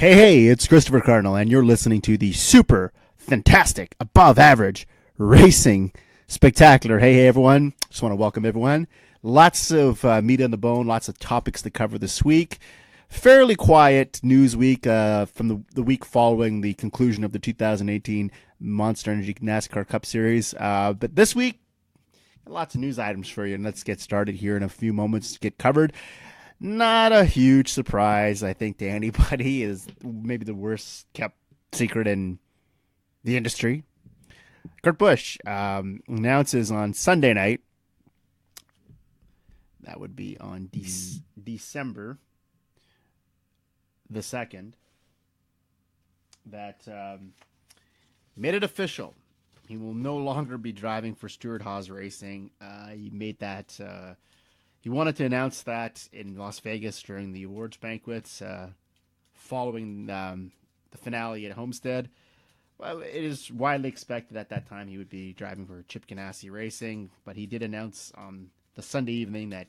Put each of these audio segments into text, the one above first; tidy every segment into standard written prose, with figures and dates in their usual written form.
Hey, it's Christopher Cardinal, and you're listening to the super fantastic, above average racing spectacular. Hey, everyone. Just want to welcome everyone. Lots of meat on the bone, lots of topics to cover this week. Fairly quiet news week from the week following the conclusion of the 2018 Monster Energy NASCAR Cup Series. But this week, lots of news items for you, and let's get started here in a few moments to get covered. Not a huge surprise, I think, to anybody. Is maybe the worst kept secret in the industry. Kurt Busch announces on Sunday night, that would be on December the 2nd, that made it official. He will no longer be driving for Stewart-Haas Racing. He made that... He wanted to announce that in Las Vegas during the awards banquets following the finale at Homestead. Well, it is widely expected at that time he would be driving for Chip Ganassi Racing, but he did announce on the Sunday evening that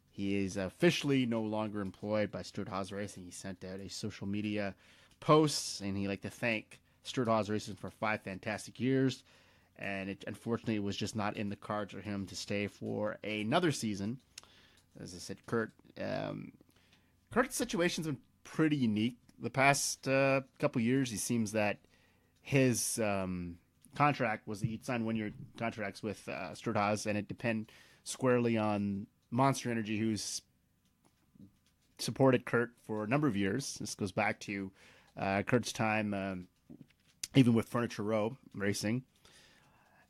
he is officially no longer employed by Stewart-Haas Racing. He sent out a social media post, and he'd like to thank Stewart-Haas Racing for 5 fantastic years, and unfortunately it was just not in the cards for him to stay for another season. As I said, Kurt's situation's been pretty unique. The past couple years, he seems that his contract was he'd signed 1-year contracts with Stewart-Haas, and it depend squarely on Monster Energy, who's supported Kurt for a number of years. This goes back to Kurt's time, even with Furniture Row Racing,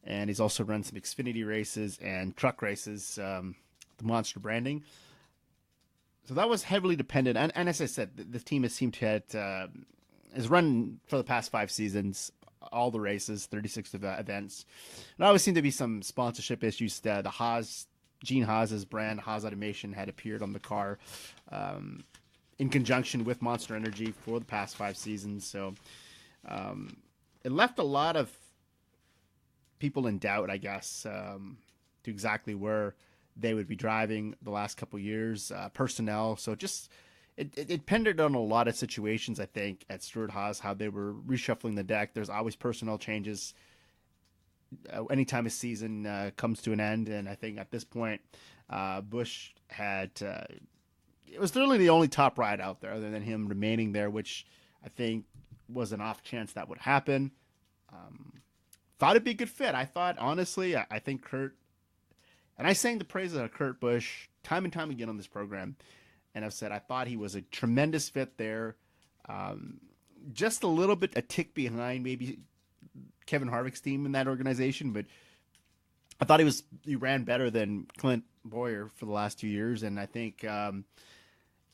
and he's also run some Xfinity races and truck races. The Monster branding. So that was heavily dependent. And as I said, the team has seemed to has run for the past 5 seasons, all the races, 36 events. And always seemed to be some sponsorship issues. The Haas, Gene Haas's brand, Haas Automation, had appeared on the car in conjunction with Monster Energy for the past 5 seasons. So it left a lot of people in doubt, I guess, to exactly where they would be driving the last couple years, personnel. So just it depended on a lot of situations, I think, at Stewart-Haas, how they were reshuffling the deck. There's always personnel changes anytime a season comes to an end. And I think at this point, Busch had it was literally the only top ride out there other than him remaining there, which I think was an off chance that would happen. Thought it'd be a good fit. I thought, honestly, I think Kurt... And I sang the praises of Kurt Busch time and time again on this program. And I've said I thought he was a tremendous fit there. Just a little bit, a tick behind maybe Kevin Harvick's team in that organization. But I thought he ran better than Clint Boyer for the last 2 years. And I think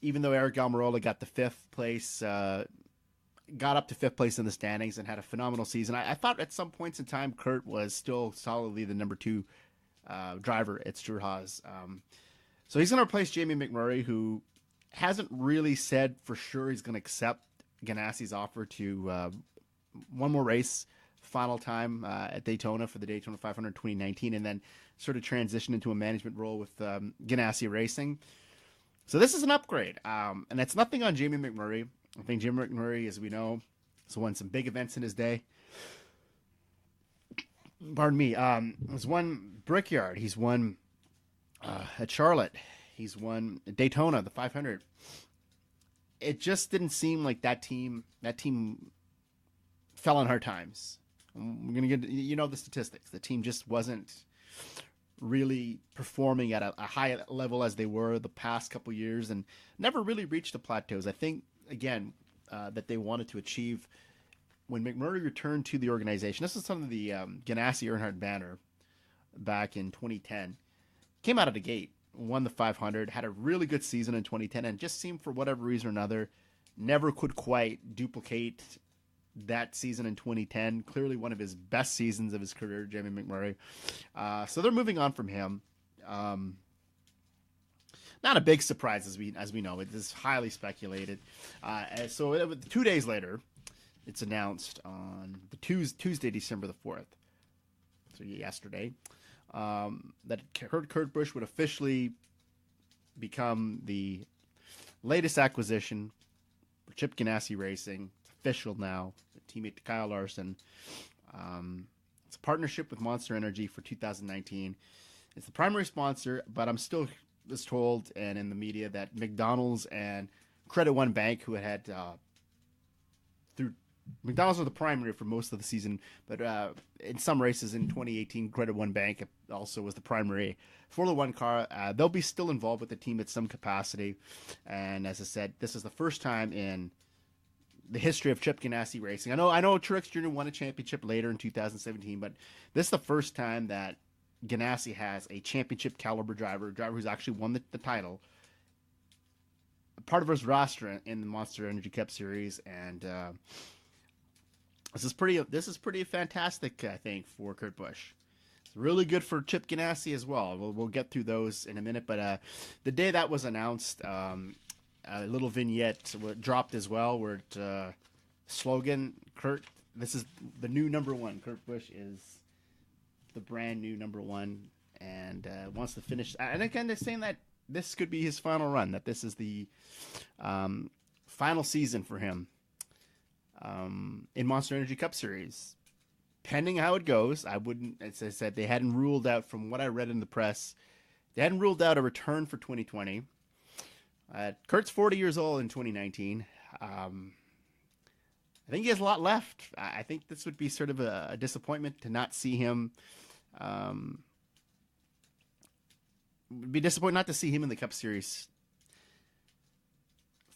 even though Eric Almirola got the 5th place, got up to 5th place in the standings and had a phenomenal season, I thought at some points in time Kurt was still solidly the number 2 driver at Stewart-Haas. So he's going to replace Jamie McMurray, who hasn't really said for sure he's going to accept Ganassi's offer to one more race, final time at Daytona for the Daytona 500 2019, and then sort of transition into a management role with Ganassi Racing. So this is an upgrade, and it's nothing on Jamie McMurray. I think Jamie McMurray, as we know, has won some big events in his day. Pardon me. He's won Brickyard. He's won at Charlotte. He's won Daytona, the 500. It just didn't seem like that team fell on hard times. We're gonna get the statistics. The team just wasn't really performing at a high level as they were the past couple years, and never really reached the plateaus. I think again that they wanted to achieve. When McMurray returned to the organization, this is some of the Ganassi-Earnhardt banner back in 2010. Came out of the gate, won the 500, had a really good season in 2010, and just seemed for whatever reason or another, never could quite duplicate that season in 2010. Clearly one of his best seasons of his career, Jamie McMurray. So they're moving on from him. Not a big surprise as we know. It is highly speculated. So 2 days later, it's announced on the Tuesday, December the 4th, so yesterday, that Kurt Busch would officially become the latest acquisition Chip Ganassi Racing. It's official now. Teammate to Kyle Larson. It's a partnership with Monster Energy for 2019. It's the primary sponsor, but I'm still was told and in the media that McDonald's and Credit One Bank, who had through McDonald's were the primary for most of the season, but in some races in 2018, Credit One Bank also was the primary for the one car. They'll be still involved with the team at some capacity, and as I said, this is the first time in the history of Chip Ganassi Racing. I know Truex Jr. won a championship later in 2017, but this is the first time that Ganassi has a championship caliber driver, a driver who's actually won the title, part of his roster in the Monster Energy Cup Series, and this is pretty fantastic, I think, for Kurt Busch. It's really good for Chip Ganassi as well. We'll get through those in a minute, but the day that was announced, a little vignette dropped as well, where it slogan, Kurt, this is the new number one. Kurt Busch is the brand new number one, and wants to finish. And again, they're saying that this could be his final run, that this is the final season for him in Monster Energy Cup Series. Pending how it goes, I wouldn't, as I said, they hadn't ruled out, from what I read in the press, they hadn't ruled out a return for 2020. Kurt's 40 years old in 2019. I think he has a lot left. I think this would be sort of a disappointment to not see him. Would be disappointing not to see him in the Cup Series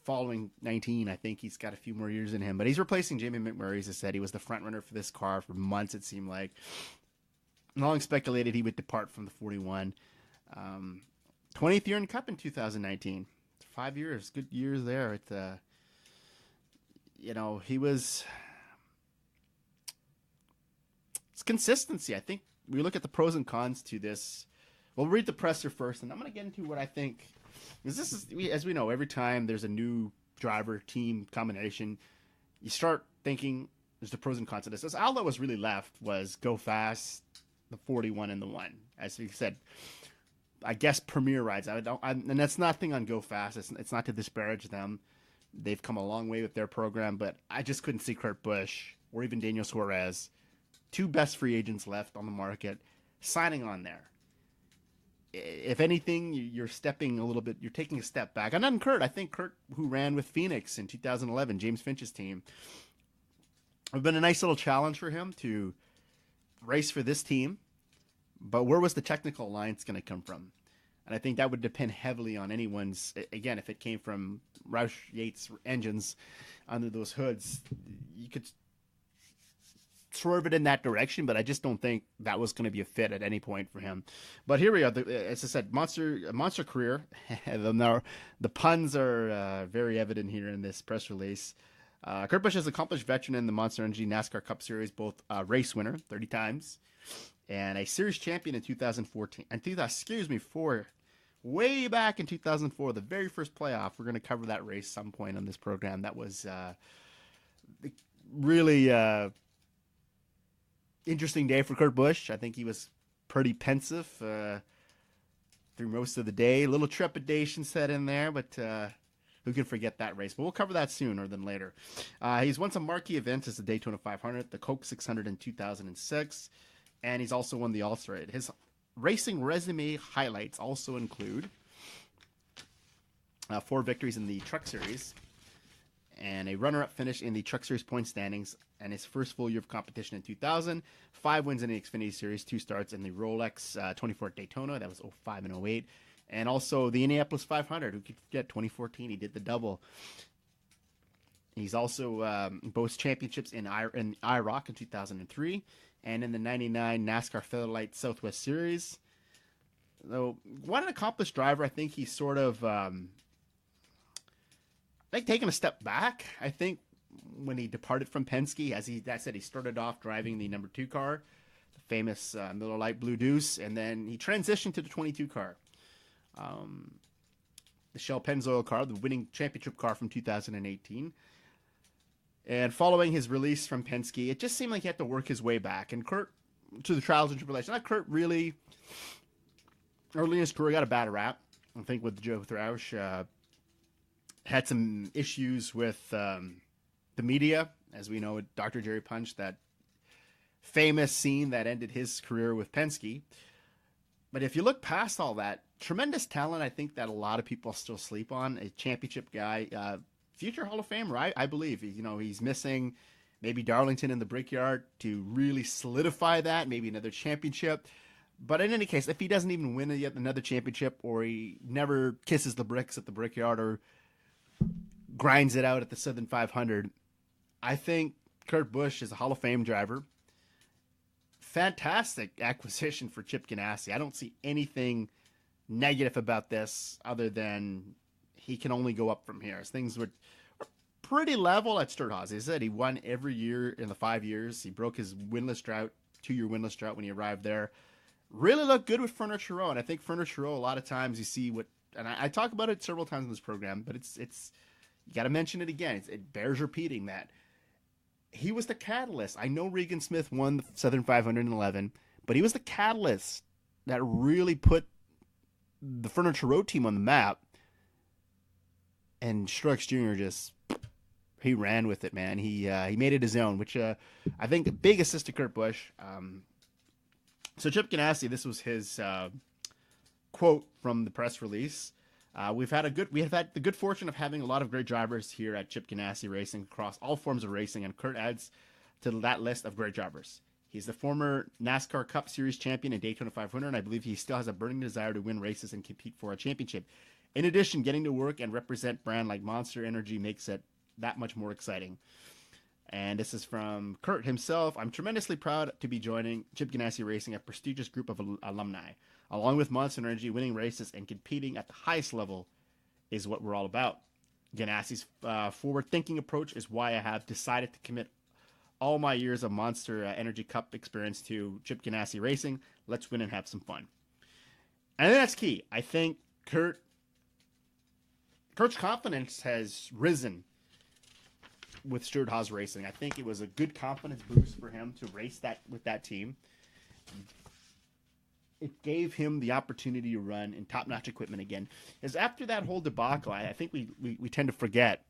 following 19. I think he's got a few more years in him, but he's replacing Jamie McMurray. As I said, he was the front runner for this car for months, it seemed like. Long speculated he would depart from the 41. 20th year in Cup in 2019. 5 years, good years there. He was. It's consistency. I think we look at the pros and cons to this. We'll read the presser first, and I'm going to get into what I think. Because this is, as we know, every time there's a new driver team combination, you start thinking there's the pros and cons of this. All that was really left was go fast, the 41 and the 1. As we said, I guess premier rides. And that's nothing on Go Fast. It's not to disparage them. They've come a long way with their program, but I just couldn't see Kurt Busch or even Daniel Suarez, two best free agents left on the market, signing on there. If anything, you're stepping a little bit, you're taking a step back. And then Kurt, I think Kurt, who ran with Phoenix in 2011, James Finch's team, have been a nice little challenge for him to race for this team. But where was the technical alliance going to come from? And I think that would depend heavily on anyone's, again, if it came from Roush Yates engines under those hoods, you could swerve it in that direction, but I just don't think that was going to be a fit at any point for him. But here we are. As I said, monster career. The puns are very evident here in this press release. Kurt Busch is an accomplished veteran in the Monster Energy NASCAR Cup Series, both race winner 30 times and a series champion in 2014. And way back in 2004, the very first playoff. We're going to cover that race some point on this program. That was really interesting day for Kurt Busch. I think he was pretty pensive through most of the day. A little trepidation set in there, but who can forget that race? But we'll cover that sooner than later. He's won some marquee events as the Daytona 500, the Coke 600 in 2006, and he's also won the All-Star. His racing resume highlights also include 4 victories in the Truck Series and a runner-up finish in the Truck Series point standings, and his first full year of competition in 2000, 5 wins in the Xfinity Series, 2 starts in the Rolex 24 at Daytona, that was 05 and 08, and also the Indianapolis 500, who could forget 2014, he did the double. He's also boasts championships in IROC in 2003, and in the 99 NASCAR Featherlight Southwest Series. So, what an accomplished driver. I think he's sort of taking a step back. I think when he departed from Penske, as I said, he started off driving the number 2 car, the famous Miller Lite Blue Deuce, and then he transitioned to the 22 car, the Shell Pennzoil car, the winning championship car from 2018. And following his release from Penske, it just seemed like he had to work his way back. And Kurt, to the trials and tribulations, Kurt really, early in his career, got a bad rap. I think with Joe Roush, had some issues with the media, as we know, Dr. Jerry Punch, that famous scene that ended his career with Penske. But if you look past all that, tremendous talent, I think that a lot of people still sleep on. A championship guy, future Hall of Famer, I believe. He's missing maybe Darlington in the Brickyard to really solidify that, maybe another championship. But in any case, if he doesn't even win yet another championship, or he never kisses the bricks at the Brickyard or grinds it out at the Southern 500, I think Kurt Busch is a Hall of Fame driver. Fantastic acquisition for Chip Ganassi. I don't see anything negative about this other than he can only go up from here. As things were pretty level at Stewart-Haas. He said he won every year in the 5 years. He broke his winless drought, 2-year winless drought when he arrived there. Really looked good with Furniture Row, and I think Furniture Row, a lot of times you see what, and I talk about it several times in this program, but it's you got to mention it again. It bears repeating that he was the catalyst. I know Regan Smith won the Southern 511, but he was the catalyst that really put the Furniture Row team on the map. And Truex Jr. he ran with it, man. He made it his own, which I think a big assist to Kurt Busch. So Chip Ganassi, this was his quote from the press release. We have had the good fortune of having a lot of great drivers here at Chip Ganassi Racing across all forms of racing, and Kurt adds to that list of great drivers. He's the former NASCAR Cup Series champion in Daytona 500, and I believe he still has a burning desire to win races and compete for a championship. In addition, getting to work and represent brand like Monster Energy makes it that much more exciting. And this is from Kurt himself. I'm tremendously proud to be joining Chip Ganassi Racing, a prestigious group of alumni. Along with Monster Energy, winning races and competing at the highest level is what we're all about. Ganassi's forward-thinking approach is why I have decided to commit all my years of Monster Energy Cup experience to Chip Ganassi Racing. Let's win and have some fun. And I think that's key. I think Kurt's confidence has risen with Stewart-Haas Racing. I think it was a good confidence boost for him to race that with that team. It gave him the opportunity to run in top-notch equipment again. Because after that whole debacle, I think we tend to forget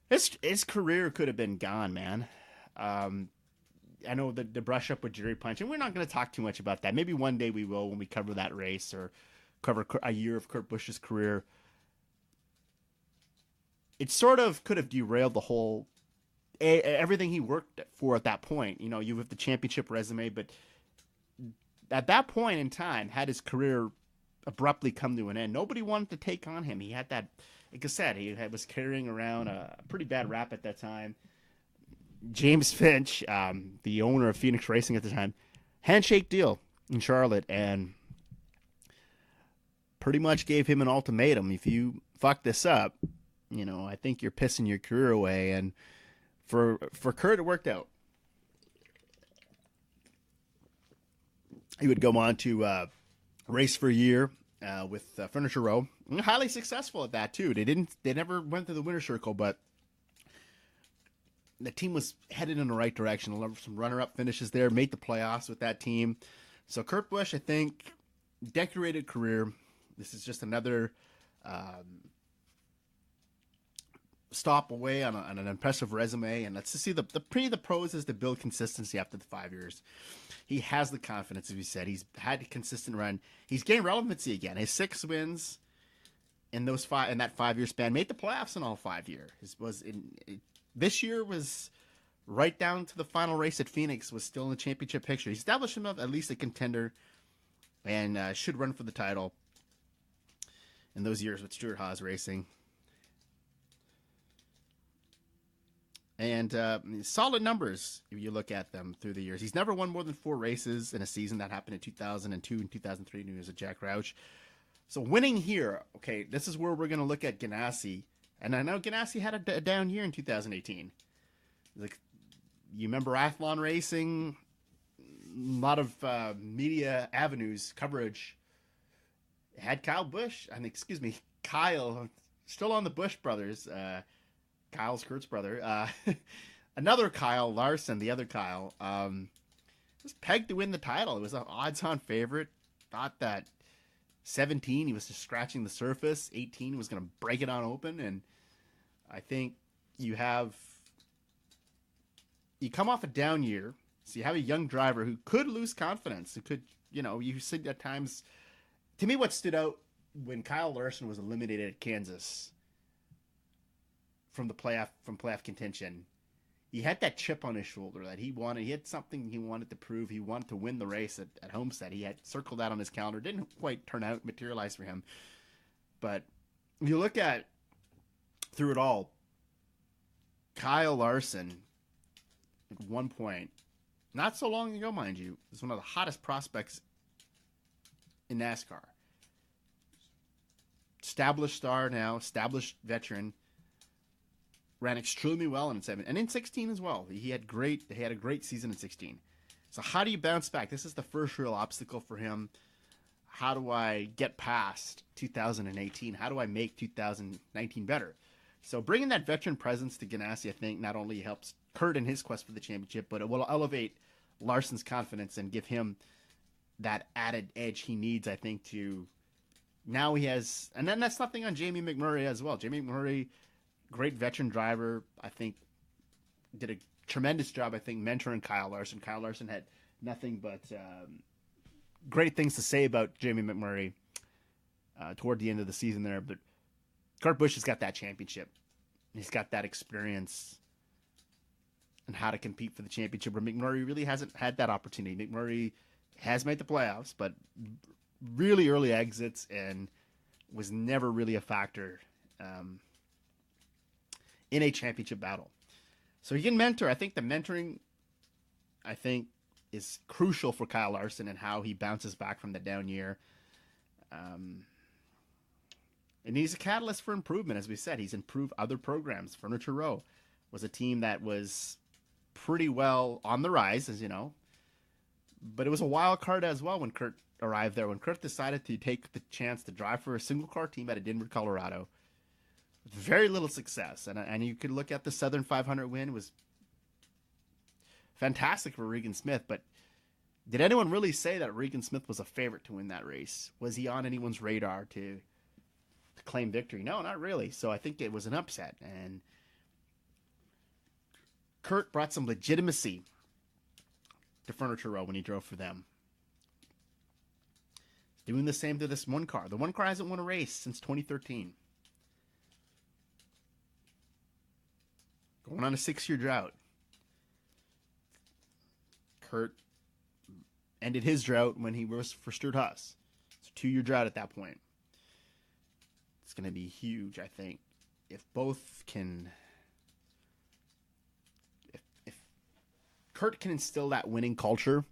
his career could have been gone, man. I know the brush up with Jerry Punch, and we're not going to talk too much about that. Maybe one day we will when we cover that race or cover a year of Kurt Busch's career. It sort of could have derailed the whole everything he worked for at that point. You know, you have the championship resume, but at that point in time, had his career abruptly come to an end, nobody wanted to take on him. He had that, like I said, was carrying around a pretty bad rap at that time. James Finch, the owner of Phoenix Racing at the time, handshake deal in Charlotte, and pretty much gave him an ultimatum. If you fuck this up, you know, I think you're pissing your career away. And for Kurt, it worked out. He would go on to race for a year with Furniture Row. Highly successful at that too. They never went to the winner's circle, but the team was headed in the right direction. Some runner-up finishes there, made the playoffs with that team. So Kurt Busch, I think, decorated career. This is just another stop away on an impressive resume, and let's just see the pros is to build consistency after the 5 years. He has the confidence, as we said. He's had a consistent run. He's gained relevancy again. His 6 wins in that 5 year span, made the playoffs in all 5 years. This year was right down to the final race at Phoenix, was still in the championship picture. He established himself at least a contender, and should run for the title in those years with Stewart-Haas Racing. And solid numbers if you look at them through the years. He's never won more than 4 races in a season. That happened in 2002 and 2003 when he was a Jack Roush. So winning here, okay, this is where we're going to look at Ganassi. And I know Ganassi had a down year in 2018. Like, you remember Athlon Racing? A lot of media avenues, coverage. Had Kyle, still on the Busch brothers. Kyle's Kurt's brother. Another Kyle Larson, the other Kyle, was pegged to win the title. It was an odds-on favorite. Thought that 17, he was just scratching the surface. 18 was going to break it on open. And I think you come off a down year. So you have a young driver who could lose confidence. Who could, you see at times. To me, what stood out when Kyle Larson was eliminated at Kansas from playoff contention, he had that chip on his shoulder that he had something he wanted to prove. He wanted to win the race at Homestead. He had circled that on his calendar. Didn't quite materialize for him. But you look at through it all, Kyle Larson at one point, not so long ago, mind you, was one of the hottest prospects in NASCAR. Established star now, established veteran. Ran extremely well in 7 and in 16 as well. He had a great season in 16. So how do you bounce back? This is the first real obstacle for him. How do I get past 2018? How do I make 2019 better? So bringing that veteran presence to Ganassi, I think, not only helps Kurt in his quest for the championship, but it will elevate Larson's confidence and give him that added edge he needs, I think, to now he has. And then that's nothing on Jamie McMurray as well. Jamie McMurray, great veteran driver, I think, did a tremendous job, I think, mentoring Kyle Larson. Kyle Larson had nothing but great things to say about Jamie McMurray toward the end of the season there. But Kurt Busch has got that championship. He's got that experience and how to compete for the championship, where McMurray really hasn't had that opportunity. McMurray has made the playoffs, but really early exits and was never really a factor in a championship battle. So he can mentor. I think the mentoring, is crucial for Kyle Larson and how he bounces back from the down year. And he's a catalyst for improvement. As we said, he's improved other programs. Furniture Row was a team that was pretty well on the rise, as you know. But it was a wild card as well when Kurt arrived there. When Kurt decided to take the chance to drive for a single car team out of Denver, Colorado, very little success. And you could look at the Southern 500 win. It was fantastic for Regan Smith, but did anyone really say that Regan Smith was a favorite to win that race? Was he on anyone's radar to claim victory? No, not really. So I think it was an upset, and Kurt brought some legitimacy to Furniture Row when he drove for them. Doing the same to this one car. The one car hasn't won a race since 2013. Going on a 6-year drought. Kurt ended his drought when he was for Stewart-Haas. It's a 2-year drought at that point. It's going to be huge, I think. If both can... If Kurt can instill that winning culture,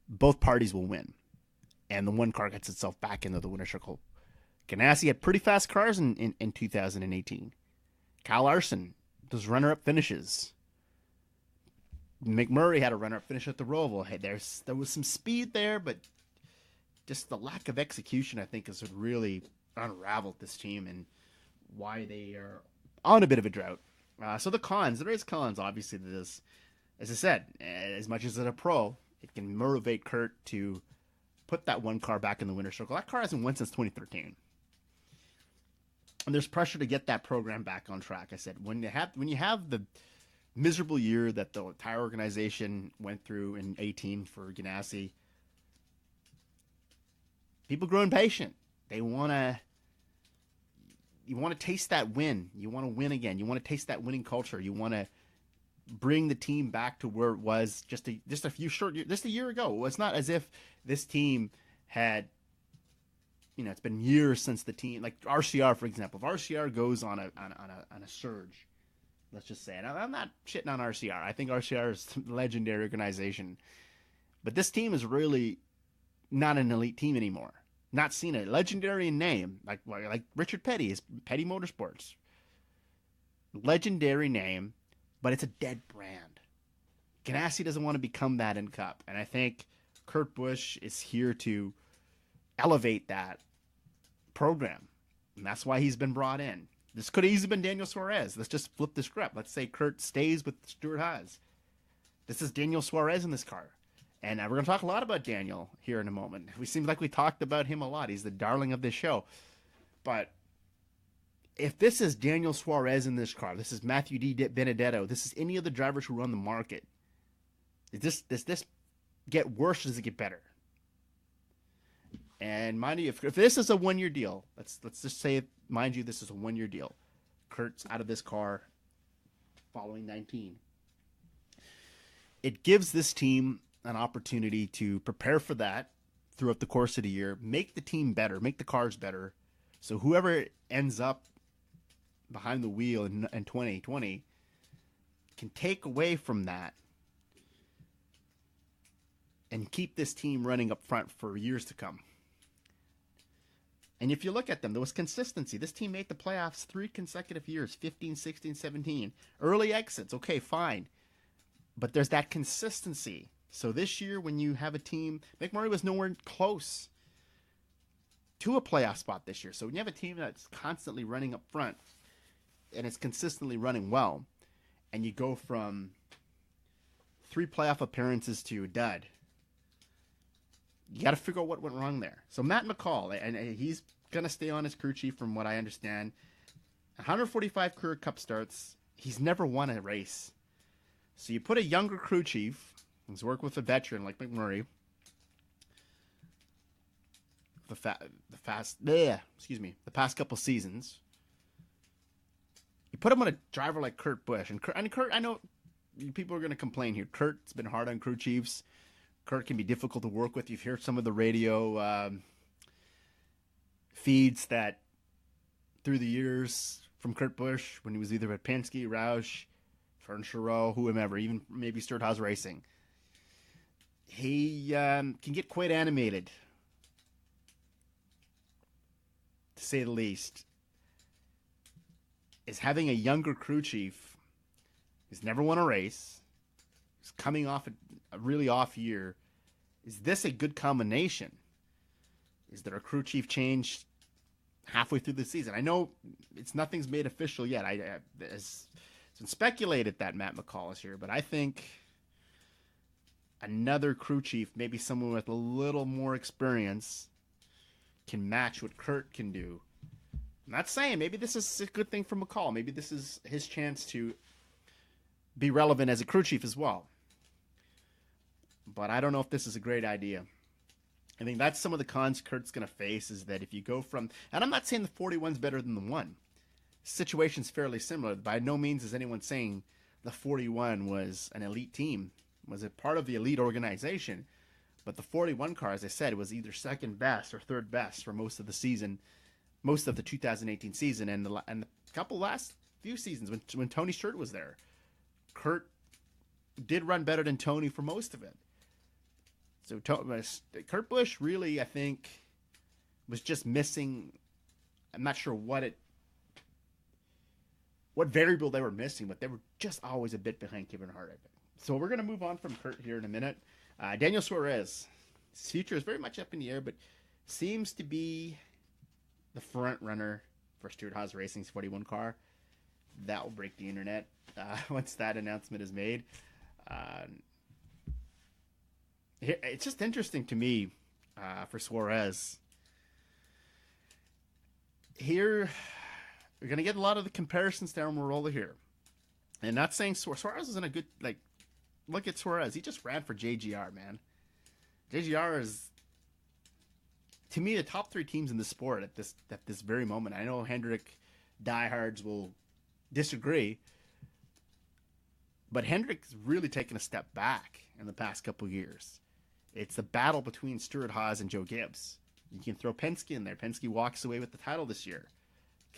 both parties will win. And the one car gets itself back into the winner's circle. Ganassi had pretty fast cars in 2018. Kyle Larson, those runner-up finishes. McMurray had a runner-up finish at the Roval. Hey, there was some speed there, but just the lack of execution, I think, has really unraveled this team and why they are on a bit of a drought. So the cons, there is cons, obviously, to this. As I said, as much as it's a pro, it can motivate Kurt to put that one car back in the winner's circle. That car hasn't won since 2013. And there's pressure to get that program back on track. I said, when you have the miserable year that the entire organization went through in 18 for Ganassi, people grow impatient. You want to taste that win. You want to win again. You want to taste that winning culture. You want to bring the team back to where it was just a year ago. It's not as if this team had, it's been years since the team, like RCR, for example. If RCR goes on a surge, let's just say, and I'm not shitting on RCR. I think RCR is a legendary organization, but this team is really not an elite team anymore. Not seen a legendary name like Richard Petty is Petty Motorsports. Legendary name, but it's a dead brand. Ganassi doesn't want to become that in Cup, and I think Kurt Busch is here to elevate that program, and that's why he's been brought in. This could have easily been Daniel Suarez. Let's just flip the script. Let's say Kurt stays with Stewart-Haas. This is Daniel Suarez in this car. And we're going to talk a lot about Daniel here in a moment. We seem like we talked about him a lot. He's the darling of this show. But if this is Daniel Suarez in this car, this is Matthew D. Benedetto, this is any of the drivers who run the market, does this get worse or does it get better? And mind you, if this is a one-year deal, let's just say, mind you, this is a one-year deal. Kurt's out of this car following 19. It gives this team an opportunity to prepare for that throughout the course of the year, make the team better, make the cars better. So whoever ends up behind the wheel in 2020 can take away from that and keep this team running up front for years to come. And if you look at them, there was consistency. This team made the playoffs 3 consecutive years, 15, 16, 17. Early exits, okay, fine. But there's that consistency. So this year, when you have a team, McMurray was nowhere close to a playoff spot this year. So when you have a team that's constantly running up front and it's consistently running well, and you go from 3 playoff appearances to a dud, you got to figure out what went wrong there. So Matt McCall, and he's going to stay on as crew chief from what I understand. 145 career cup starts. He's never won a race. So you put a younger crew chief who's worked with a veteran like McMurray, the past couple seasons. You put him on a driver like Kurt Busch. And Kurt, I know people are going to complain here. Kurt's been hard on crew chiefs. Kurt can be difficult to work with. You've heard some of the radio feeds that through the years from Kurt Busch, when he was either at Penske, Roush, Furniture Row, whomever, even maybe Stewart-Haas Racing, he can get quite animated, to say the least. Is having a younger crew chief who's never won a race, who's coming off a really off year, is this a good combination? Is there a crew chief change halfway through the season? I know nothing's made official yet. It's been speculated that Matt McCall is here, but I think another crew chief, maybe someone with a little more experience, can match what Kurt can do. I'm not saying maybe this is a good thing for McCall. Maybe this is his chance to be relevant as a crew chief as well. But I don't know if this is a great idea. I think that's some of the cons Kurt's going to face, is that if you go from, and I'm not saying the 41's better than the 1. The situation's fairly similar. By no means is anyone saying the 41 was an elite team. Was it part of the elite organization? But the 41 car, as I said, was either second best or third best for most of the season, most of the 2018 season, and the couple last few seasons when Tony Stewart was there. Kurt did run better than Tony for most of it. So Kurt Busch really, I think, was just missing. I'm not sure what variable they were missing, but they were just always a bit behind Kevin Harvick. So we're going to move on from Kurt here in a minute. Daniel Suarez, his future is very much up in the air, but seems to be the front runner for Stewart-Haas Racing's 41 car. That will break the internet once that announcement is made. It's just interesting to me for Suarez. Here, we're going to get a lot of the comparisons down Marola here. And not saying Suarez is in a good, look at Suarez. He just ran for JGR, man. JGR is, to me, the top 3 teams in the sport at this very moment. I know Hemric diehards will disagree, but Hemric's really taken a step back in the past couple years. It's the battle between Stewart-Haas and Joe Gibbs. You can throw Penske in there. Penske walks away with the title this year.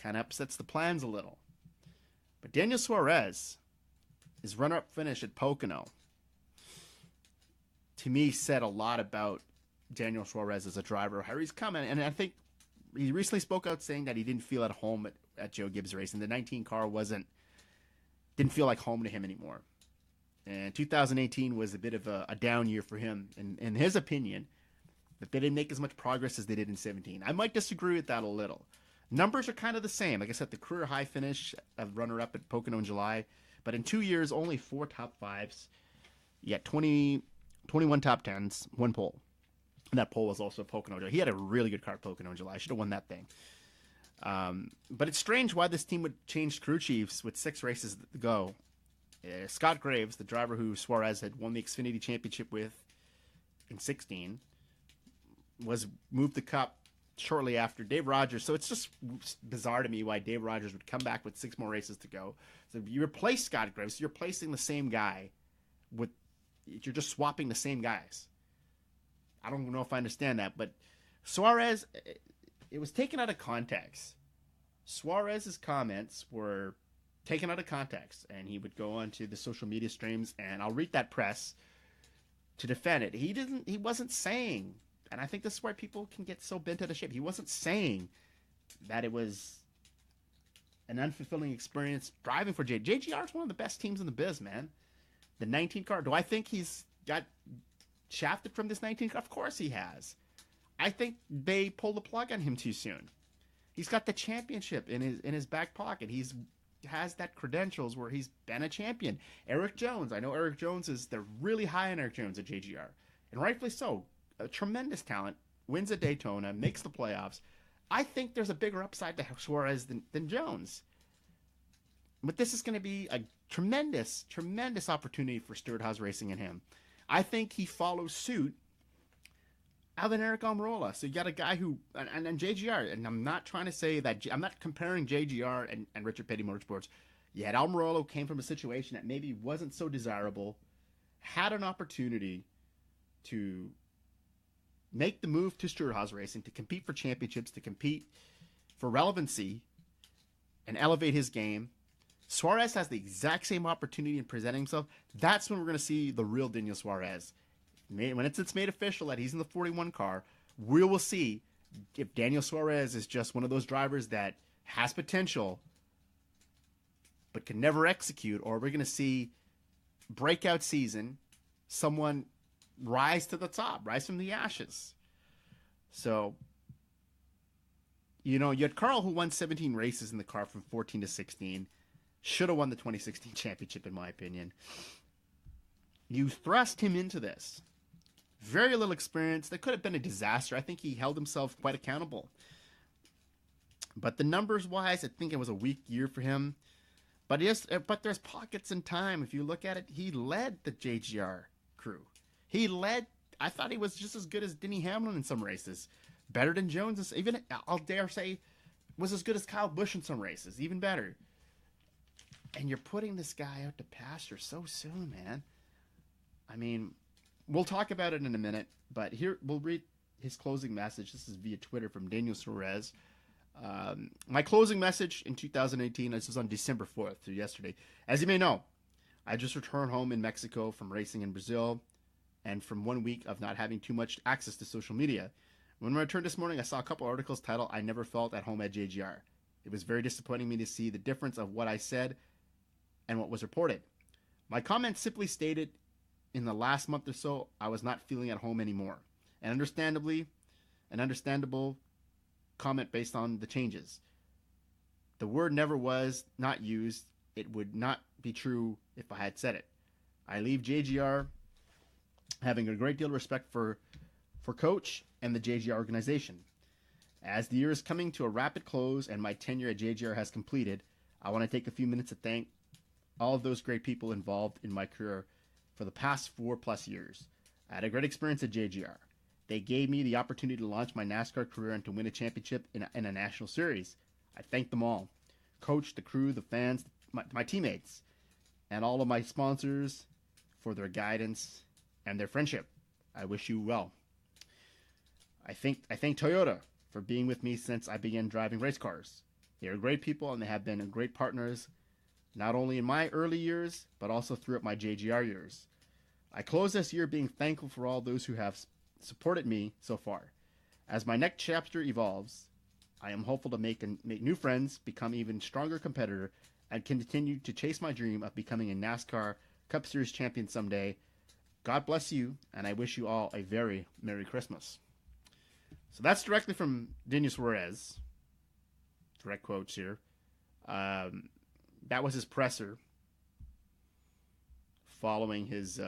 Kind of upsets the plans a little. But Daniel Suarez, his runner-up finish at Pocono, to me said a lot about Daniel Suarez as a driver, how he's coming. And I think he recently spoke out saying that he didn't feel at home at Joe Gibbs Racing. The 19 car didn't feel like home to him anymore. And 2018 was a bit of a down year for him, in his opinion, that they didn't make as much progress as they did in 17. I might disagree with that a little. Numbers are kind of the same. Like I said, the career high finish of runner-up at Pocono in July. But in 2 years, only 4 top 5s. You got 21 21 top tens, one pole. And that pole was also Pocono July. He had a really good car at Pocono July. I should have won that thing. But it's strange why this team would change crew chiefs with 6 races to go. Scott Graves, the driver who Suarez had won the Xfinity Championship with in 16, was moved the Cup shortly after Dave Rogers. So it's just bizarre to me why Dave Rogers would come back with 6 more races to go. So you replace Scott Graves, you're replacing the same guy with, you're just swapping the same guys. I don't know if I understand that, but Suarez, it was taken out of context. Suarez's comments were taken out of context, and he would go onto the social media streams, and I'll read that press to defend it. He wasn't saying, and I think this is why people can get so bent out of shape. He wasn't saying that it was an unfulfilling experience driving for JGR is one of the best teams in the biz, man. The 19 car. Do I think he's got shafted from this 19 car? Of course he has. I think they pulled the plug on him too soon. He's got the championship in his back pocket. He's has that credentials where he's been a champion. Eric Jones, I know Eric Jones they're really high on Eric Jones at JGR, and rightfully so. A tremendous talent, wins at Daytona, makes the playoffs. I think there's a bigger upside to Suarez than Jones. But this is going to be a tremendous, tremendous opportunity for Stewart-Haas Racing and him. I think he follows suit of an Eric Almirola. So you got a guy who, and JGR, and I'm not trying to say that, I'm not comparing JGR and Richard Petty Motorsports. Yet Almirola came from a situation that maybe wasn't so desirable, had an opportunity to make the move to Stewart-Haas Racing, to compete for championships, to compete for relevancy, and elevate his game. Suarez has the exact same opportunity in presenting himself. That's when we're going to see the real Daniel Suarez. When it's made official that he's in the 41 car, we will see if Daniel Suarez is just one of those drivers that has potential but can never execute, or we're going to see breakout season, someone rise to the top, rise from the ashes. So, you had Carl, who won 17 races in the car from 14 to 16. Should have won the 2016 championship, in my opinion. You thrust him into this. Very little experience. That could have been a disaster. I think he held himself quite accountable. But the numbers-wise, I think it was a weak year for him. But there's pockets in time. If you look at it, he led the JGR crew. I thought he was just as good as Denny Hamlin in some races. Better than Jones. Even, I'll dare say, was as good as Kyle Busch in some races. Even better. And you're putting this guy out to pasture so soon, man. I mean, we'll talk about it in a minute, but here we'll read his closing message. This is via Twitter from Daniel Suarez. My closing message in 2018, this was on December 4th, so yesterday. As you may know, I just returned home in Mexico from racing in Brazil and from 1 week of not having too much access to social media. When I returned this morning, I saw a couple articles titled, "I Never Felt at Home at JGR." It was very disappointing me to see the difference of what I said and what was reported. My comments simply stated, in the last month or so, I was not feeling at home anymore. And an understandable comment based on the changes. The word never was not used. It would not be true if I had said it. I leave JGR having a great deal of respect for Coach and the JGR organization. As the year is coming to a rapid close and my tenure at JGR has completed, I want to take a few minutes to thank all of those great people involved in my career for the past 4+ years. I had a great experience at JGR. They gave me the opportunity to launch my NASCAR career and to win a championship in a national series. I thank them all. Coach, the crew, the fans, my teammates, and all of my sponsors for their guidance and their friendship. I wish you well. I thank Toyota for being with me since I began driving race cars. They are great people and they have been great partners, not only in my early years, but also throughout my JGR years. I close this year being thankful for all those who have supported me so far. As my next chapter evolves, I am hopeful to make new friends, become even stronger competitor, and continue to chase my dream of becoming a NASCAR Cup Series champion someday. God bless you, and I wish you all a very Merry Christmas. So that's directly from Daniel Suarez. Direct quotes here. That was his presser following his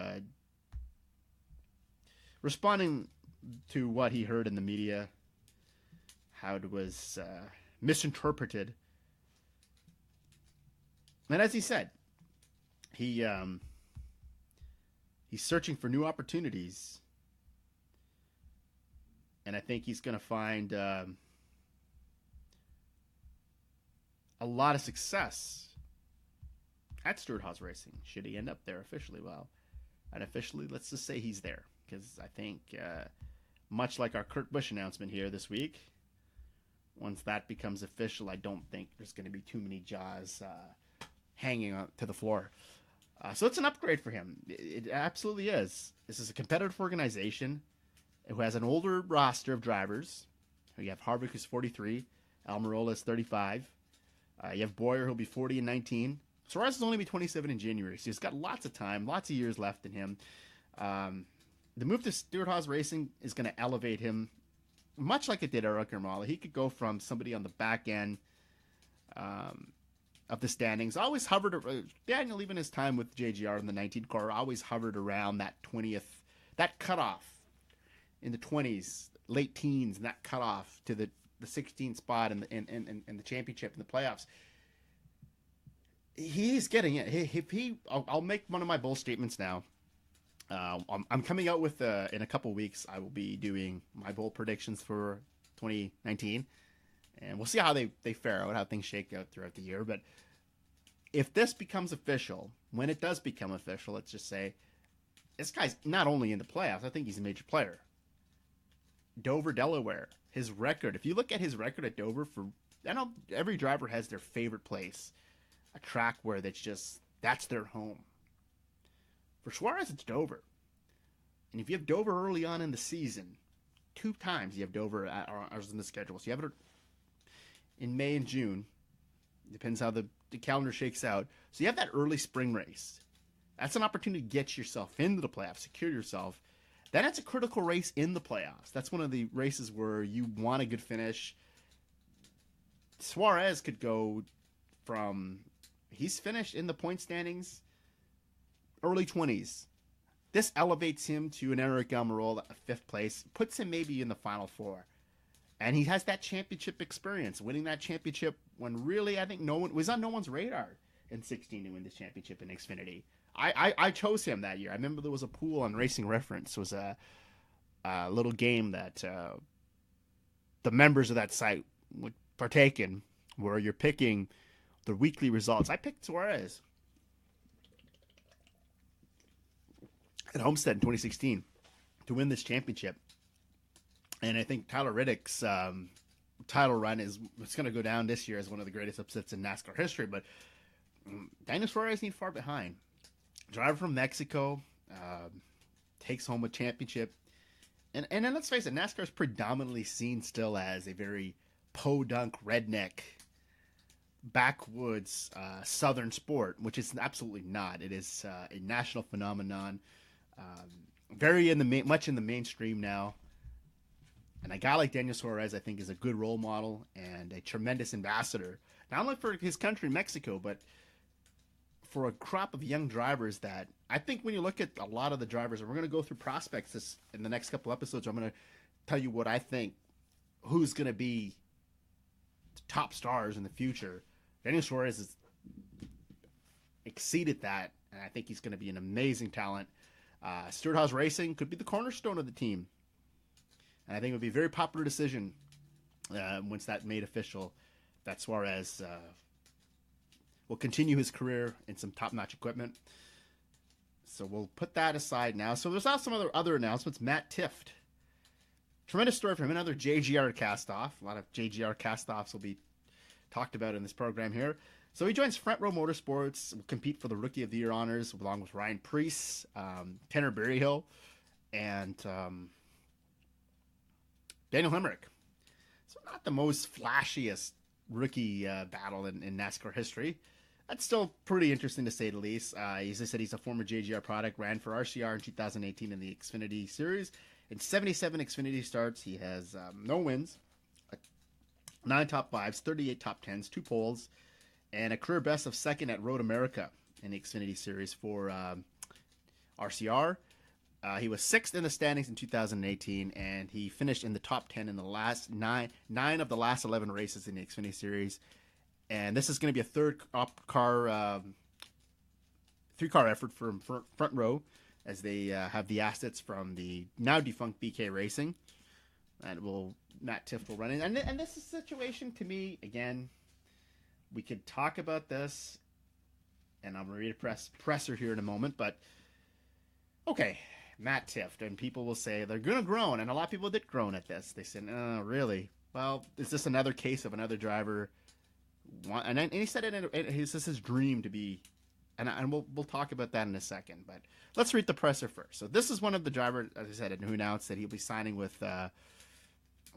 responding to what he heard in the media, how it was misinterpreted. And as he said, he's searching for new opportunities. And I think he's going to find a lot of success at Stewart-Haas Racing, should he end up there officially. Well, unofficially, let's just say he's there. Because I think, much like our Kurt Busch announcement here this week, once that becomes official, I don't think there's going to be too many jaws hanging on to the floor. So it's an upgrade for him. It absolutely is. This is a competitive organization who has an older roster of drivers. You have Hemric, who's 43. Almirola is 35. You have Boyer, who'll be 40 and 19. Suarez will only be 27 in January, so he's got lots of time, lots of years left in him. The move to Stewart-Haas Racing is going to elevate him, much like it did Eric Armala. He could go from somebody on the back end of the standings. Always hovered, Daniel, even his time with JGR in the 19 car, always hovered around that 20th, that cutoff in the 20s, late teens, and that cutoff to the 16th spot in the championship in the playoffs. He's getting it. I'll make one of my bold statements now. I'm coming out with, in a couple weeks, I will be doing my bold predictions for 2019. And we'll see how they fare out, how things shake out throughout the year. But if this becomes official, when it does become official, let's just say, this guy's not only in the playoffs, I think he's a major player. Dover, Delaware, his record. If you look at his record at Dover, I know every driver has their favorite place, a track where that's their home. For Suarez, it's Dover. And if you have Dover early on in the season, 2 times you have Dover in the schedule. So you have it in May and June. Depends how the calendar shakes out. So you have that early spring race. That's an opportunity to get yourself into the playoffs, secure yourself. Then it's a critical race in the playoffs. That's one of the races where you want a good finish. Suarez could go from, he's finished in the point standings early 20s. This elevates him to an Eric Almirola at 5th place, puts him maybe in the Final Four. And he has that championship experience, winning that championship when really I think no one was on no one's radar in 16 to win this championship in Xfinity. I chose him that year. I remember there was a pool on Racing Reference. It was a little game that the members of that site would partake in, where you're picking the weekly results. I picked Suarez at Homestead in 2016 to win this championship. And I think Tyler Reddick's title run it's going to go down this year as one of the greatest upsets in NASCAR history. But Daniel Suarez ain't far behind. Driver from Mexico, takes home a championship. And then let's face it, NASCAR is predominantly seen still as a very podunk, redneck, backwoods, southern sport, which is absolutely not. It is a national phenomenon, very much in the mainstream now. And a guy like Daniel Suarez, I think, is a good role model and a tremendous ambassador, not only for his country, Mexico, but for a crop of young drivers that I think when you look at a lot of the drivers, and we're going to go through prospects in the next couple episodes, I'm going to tell you what I think, who's going to be top stars in the future. Daniel Suarez has exceeded that, and I think he's going to be an amazing talent. Stewart-Haas Racing could be the cornerstone of the team. And I think it would be a very popular decision once that made official that Suarez will continue his career in some top-notch equipment. So we'll put that aside now. So there's also some other announcements. Matt Tifft. Tremendous story for him. Another JGR cast-off. A lot of JGR cast-offs will be talked about in this program here. So he joins Row Motorsports, will compete for the Rookie of the Year honors along with Ryan Preece, Tanner Berryhill, and Daniel Hemric. So not the most flashiest rookie battle in NASCAR history. That's still pretty interesting to say the least. As I said, he's a former JGR product, ran for RCR in 2018 in the Xfinity Series. In 77 Xfinity starts, he has no wins, 9 top 5s, 38 top 10s, 2 poles, and a career best of 2nd at Road America in the Xfinity Series for RCR. He was sixth in the standings in 2018, and he finished in the top 10 in the last nine of the last 11 races in the Xfinity Series. And this is going to be a three-car effort from Front Row, as they have the assets from the now defunct BK Racing, and Matt Tifft will run in. And this is a situation, to me, again, we could talk about this, and I'm going to read a presser here in a moment, but okay, Matt Tifft, and people will say they're going to groan, and a lot of people did groan at this. They said, "Oh, really? Well, is this another case of another driver?" And he said this is his dream to be, and we'll talk about that in a second. But let's read the presser first. So this is one of the drivers, as I said, who announced that he'll be signing with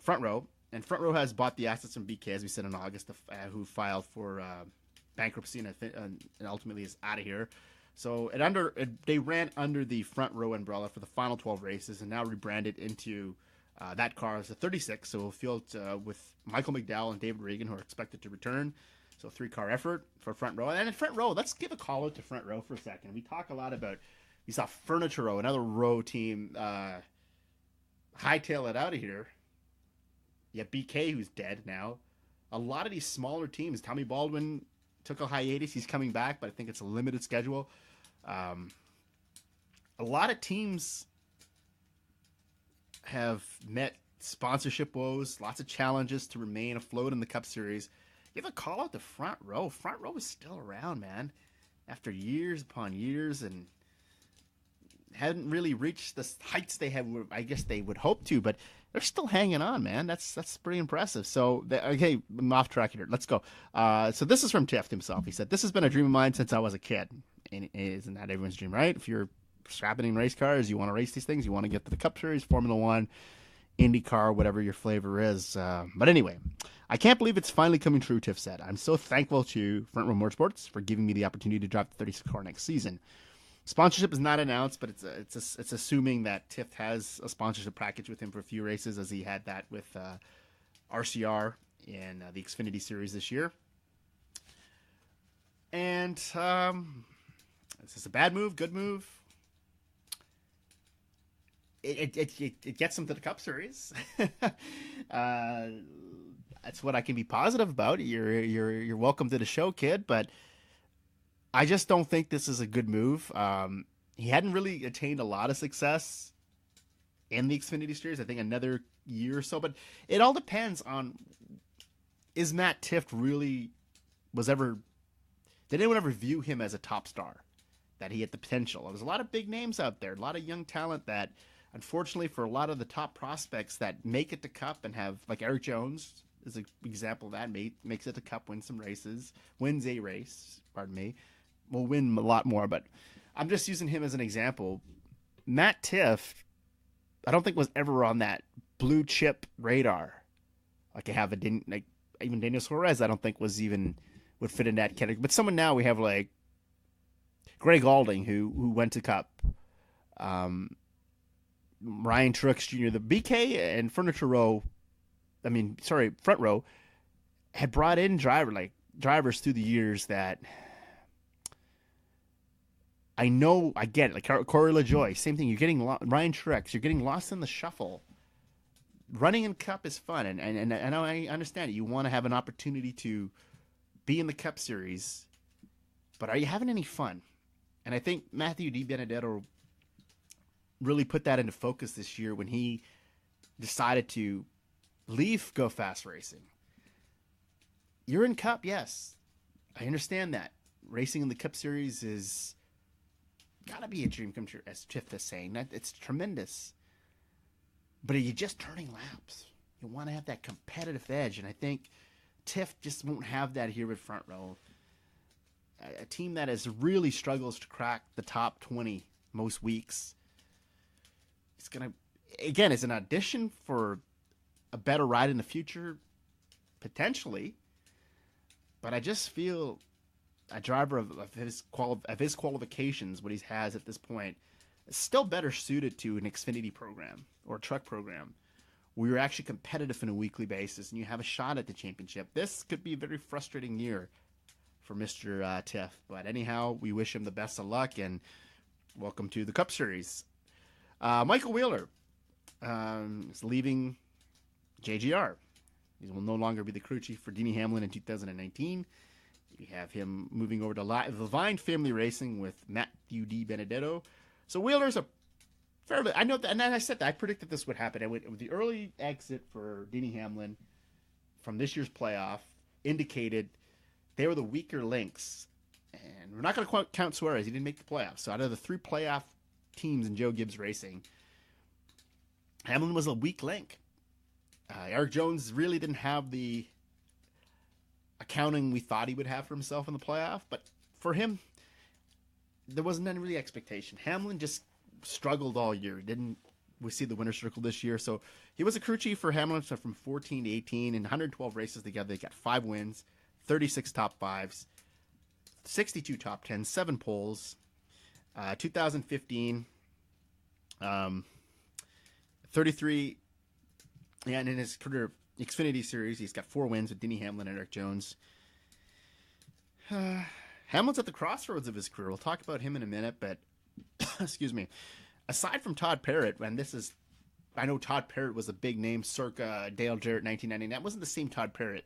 Front Row, and Front Row has bought the assets from BK, as we said in August, who filed for bankruptcy and ultimately is out of here. So they ran under the Front Row umbrella for the final 12 races, and now rebranded into that car as a 36. So we'll field with Michael McDowell and David Regan, who are expected to return. So 3-car effort for Front Row. And in Front Row, let's give a call out to Front Row for a second. We talk a lot about, you saw Furniture Row, another Row team, hightail it out of here. You have BK, who's dead now. A lot of these smaller teams, Tommy Baldwin took a hiatus. He's coming back, but I think it's a limited schedule. A lot of teams have met sponsorship woes, lots of challenges to remain afloat in the Cup Series. Give a call out to Front Row. Front Row is still around, man, after years upon years, and hadn't really reached the heights I guess they would hope to, but they're still hanging on, man. That's pretty impressive. So, okay, I'm off track here. Let's go. So this is from Tifft himself. He said, "This has been a dream of mine since I was a kid." And isn't that everyone's dream, right? If you're happening race cars, you want to race these things, you want to get to the Cup Series, Formula One, IndyCar, whatever your flavor is. But anyway, I can't believe it's finally coming true, Tifft said. "I'm so thankful to Front Row Motorsports for giving me the opportunity to drive the 36 car next season." Sponsorship is not announced, but it's assuming that Tifft has a sponsorship package with him for a few races, as he had that with RCR in the Xfinity Series this year. And is this a bad move? Good move? It gets him to the Cup Series. That's what I can be positive about. You're welcome to the show, kid, but I just don't think this is a good move. He hadn't really attained a lot of success in the Xfinity Series. I think another year or so, but it all depends on, is Matt Tifft really did anyone ever view him as a top star, that he had the potential? There's a lot of big names out there, a lot of young talent that, unfortunately, for a lot of the top prospects that make it to Cup and have, like Eric Jones is an example of that, makes it to Cup, wins some races, wins a race, will win a lot more, but I'm just using him as an example. Matt Tifft, I don't think was ever on that blue chip radar. Like I have even Daniel Suarez, I don't think would fit in that category. But someone now we have like Greg Alding, who went to Cup, Ryan Truex Jr., the BK and Front Row had brought in drivers through the years that I get it. Like Corey LaJoie, same thing. You're getting Ryan Truex. You're getting lost in the shuffle. Running in Cup is fun, and I understand it. You want to have an opportunity to be in the Cup Series, but are you having any fun? And I think Matthew DiBenedetto really put that into focus this year when he decided to leave Go Fast Racing. You're in Cup, yes. I understand that. Racing in the Cup Series is gotta be a dream come true, as Tifft is saying. That it's tremendous. But are you just turning laps? You want to have that competitive edge, and I think Tifft just won't have that here with Front Row. A team that has really struggles to crack the top 20 most weeks. It's gonna, again, it's an audition for a better ride in the future, potentially. But I just feel a driver of his qualifications, what he has at this point, is still better suited to an Xfinity program or a truck program where you're actually competitive on a weekly basis and you have a shot at the championship. This could be a very frustrating year for Mr. Tifft. But anyhow, we wish him the best of luck and welcome to the Cup Series. Michael Wheeler is leaving JGR. He will no longer be the crew chief for Denny Hamlin in 2019. We have him moving over to Levine Family Racing with Matthew D. Benedetto. So Wheeler's a fairly, I know that, and I said that I predicted this would happen. With the early exit for Denny Hamlin from this year's playoff indicated they were the weaker links. And we're not going to count Suarez. He didn't make the playoffs. So out of the 3 playoff teams in Joe Gibbs Racing, Hamlin was a weak link. Eric Jones really didn't have the accounting we thought he would have for himself in the playoff, but for him, there wasn't any really expectation. Hamlin just struggled all year. We see the winner's circle this year, so he was a crew chief for Hamlin from 14 to 18 in 112 races together. They got 5 wins, 36 top 5s, 62 top 10s, 7 poles. 2015, 33. Yeah, and in his career Xfinity Series, he's got 4 wins with Denny Hamlin and Eric Jones. Hamlin's at the crossroads of his career. We'll talk about him in a minute, but excuse me. Aside from Todd Parrott, I know Todd Parrott was a big name circa Dale Jarrett 1999. That wasn't the same Todd Parrott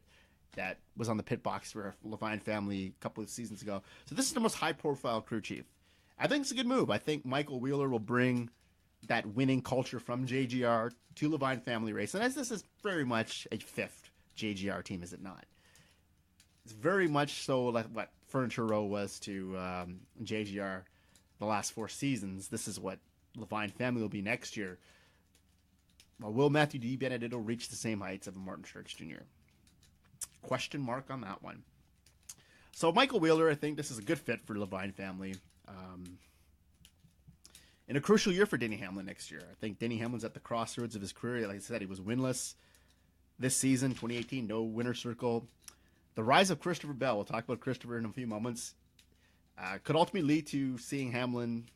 that was on the pit box for Levine family a couple of seasons ago. So this is the most high-profile crew chief. I think it's a good move. I think Michael Wheeler will bring that winning culture from JGR to Levine Family Racing. As this is very much a 5th JGR team, is it not? It's very much so like what Furniture Row was to JGR the last 4 seasons. This is what Levine Family will be next year. Well, will Matthew D. Benedetto reach the same heights of a Martin Truex Jr.? Question mark on that one. So Michael Wheeler, I think this is a good fit for Levine Family. In a crucial year for Denny Hamlin next year. I think Denny Hamlin's at the crossroads of his career. Like I said, he was winless this season, 2018, no winner's circle. The rise of Christopher Bell, we'll talk about Christopher in a few moments, could ultimately lead to seeing Hamlin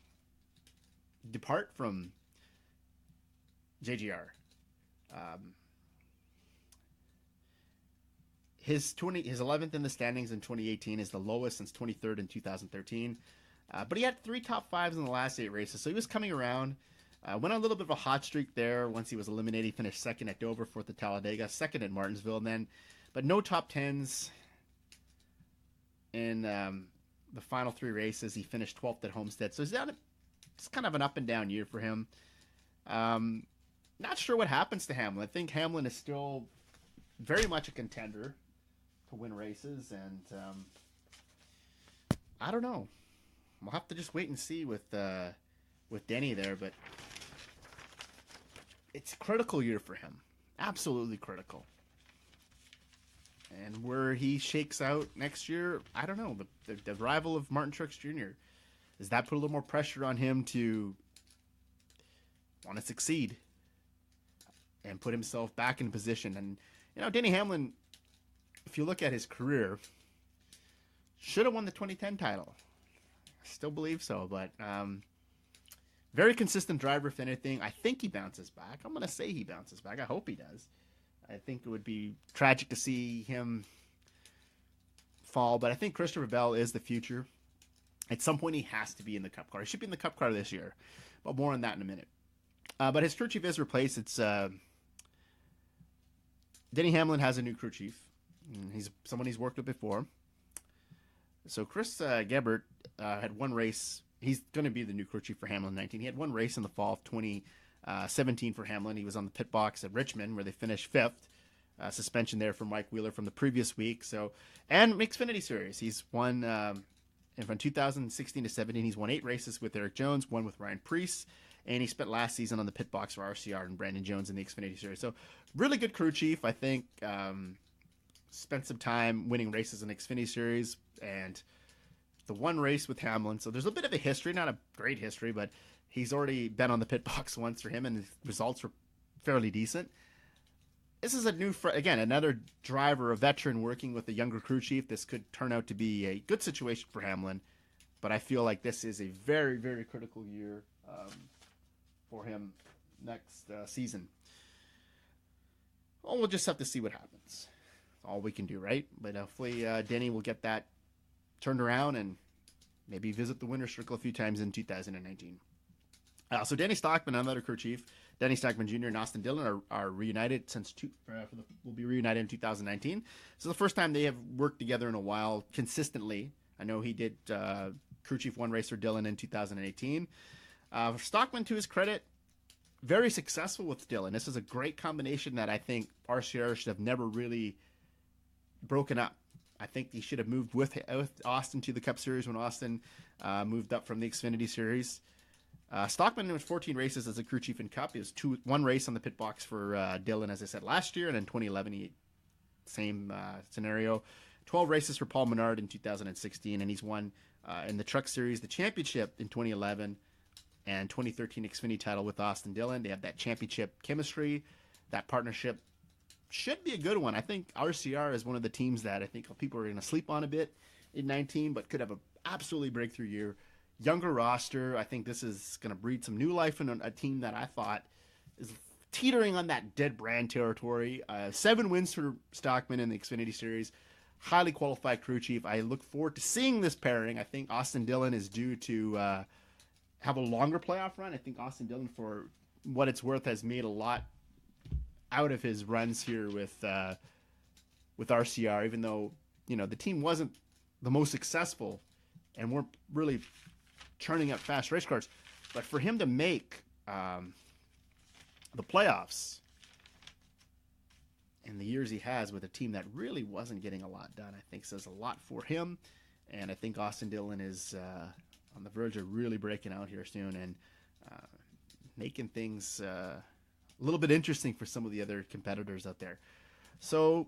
depart from JGR. His 11th in the standings in 2018 is the lowest since 23rd in 2013. But he had 3 top 5s in the last 8 races, so he was coming around. Went on a little bit of a hot streak there. Once he was eliminated, he finished 2nd at Dover, 4th at Talladega, 2nd at Martinsville, but no top 10s in the final 3 races. He finished 12th at Homestead, so it's kind of an up and down year for him. Not sure what happens to Hamlin. I think Hamlin is still very much a contender to win races, and I don't know. We'll have to just wait and see with Denny there, but it's a critical year for him. Absolutely critical. And where he shakes out next year, I don't know. The rival of Martin Truex Jr., does that put a little more pressure on him to want to succeed and put himself back in position? And, Denny Hamlin, if you look at his career, should have won the 2010 title. I still believe so, but very consistent driver, if anything. I think he bounces back. I'm going to say he bounces back. I hope he does. I think it would be tragic to see him fall, but I think Christopher Bell is the future. At some point, he has to be in the Cup car. He should be in the Cup car this year, but more on that in a minute. But his crew chief is replaced. It's Denny Hamlin has a new crew chief. He's someone he's worked with before. So Chris Gebert had 1 race. He's going to be the new crew chief for Hamlin 19. He had 1 race in the fall of 2017 for Hamlin. He was on the pit box at Richmond where they finished 5th. Suspension there for Mike Wheeler from the previous week. And Xfinity Series. He's won from 2016 to 17. He's won 8 races with Eric Jones, 1 with Ryan Preece. And he spent last season on the pit box for RCR and Brandon Jones in the Xfinity Series. So really good crew chief. I think spent some time winning races in the Xfinity Series and the 1 race with Hamlin. So there's a bit of a history, not a great history, but he's already been on the pit box once for him, and his results were fairly decent. This is another driver, a veteran working with a younger crew chief. This could turn out to be a good situation for Hamlin, but I feel like this is a very, very critical year for him next season. Well, we'll just have to see what happens. That's all we can do, right? But hopefully Denny will get that turned around and maybe visit the winner's circle a few times in 2019. So Danny Stockman, another crew chief, Danny Stockman Jr. and Austin Dillon are reunited will be reunited in 2019. So the first time they have worked together in a while consistently. I know he did crew chief one race for Dillon in 2018. Stockman, to his credit, very successful with Dillon. This is a great combination that I think RCR should have never really broken up. I think he should have moved with Austin to the Cup Series when Austin moved up from the Xfinity Series. Stockman was 14 races as a crew chief in Cup. He was one race on the pit box for Dillon, as I said, last year, and in 2011, same scenario. 12 races for Paul Menard in 2016, and he's won in the Truck Series, the championship in 2011, and 2013 Xfinity title with Austin Dillon. They have that championship chemistry. That partnership should be a good one. I think RCR is one of the teams that I think people are going to sleep on a bit in 19, but could have an absolutely breakthrough year. Younger roster. I think this is going to breathe some new life in a team that I thought is teetering on that dead brand territory. 7 wins for Stockman in the Xfinity Series. Highly qualified crew chief. I look forward to seeing this pairing. I think Austin Dillon is due to have a longer playoff run. I think Austin Dillon, for what it's worth, has made a lot out of his runs here with RCR, even though, the team wasn't the most successful and weren't really churning up fast race cars. But for him to make the playoffs in the years he has with a team that really wasn't getting a lot done, I think says a lot for him. And I think Austin Dillon is on the verge of really breaking out here soon and making things a little bit interesting for some of the other competitors out there. So,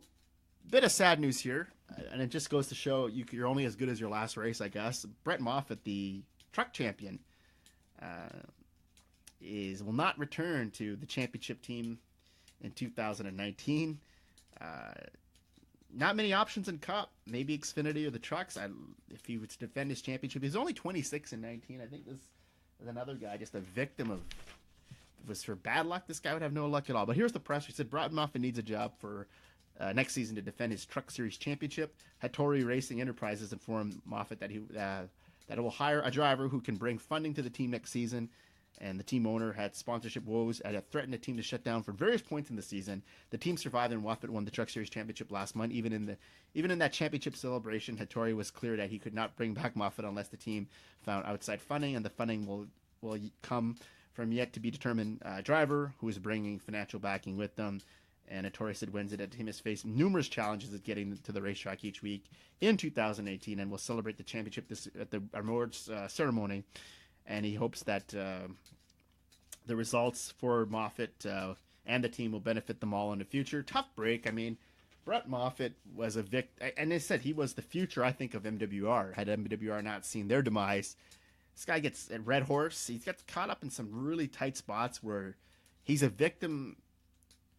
bit of sad news here, and it just goes to show you're only as good as your last race, I guess. Brett Moffitt, the truck champion, will not return to the championship team in 2019. Not many options in Cup. Maybe Xfinity or the trucks. If he was to defend his championship, he's only 26 in 19. I think this is another guy, just a victim of. If it was for bad luck, this guy would have no luck at all. But here's the press. He said Brett Moffitt needs a job for next season to defend his Truck Series championship. Hattori Racing Enterprises informed Moffitt that it will hire a driver who can bring funding to the team next season. And the team owner had sponsorship woes and had threatened the team to shut down for various points in the season. The team survived, and Moffitt won the Truck Series championship last month. Even in that championship celebration, Hattori was clear that he could not bring back Moffitt unless the team found outside funding, and the funding will come from yet to be determined driver who is bringing financial backing with them. And Hattori said Wednesday that the team has faced numerous challenges at getting to the racetrack each week in 2018, and will celebrate the championship at the awards ceremony. And he hopes that the results for Moffitt and the team will benefit them all in the future. Tough break. I mean, Brett Moffitt was a victim, and they said he was the future, I think, of MWR. Had MWR not seen their demise, this guy gets at Red Horse. He gets caught up in some really tight spots where he's a victim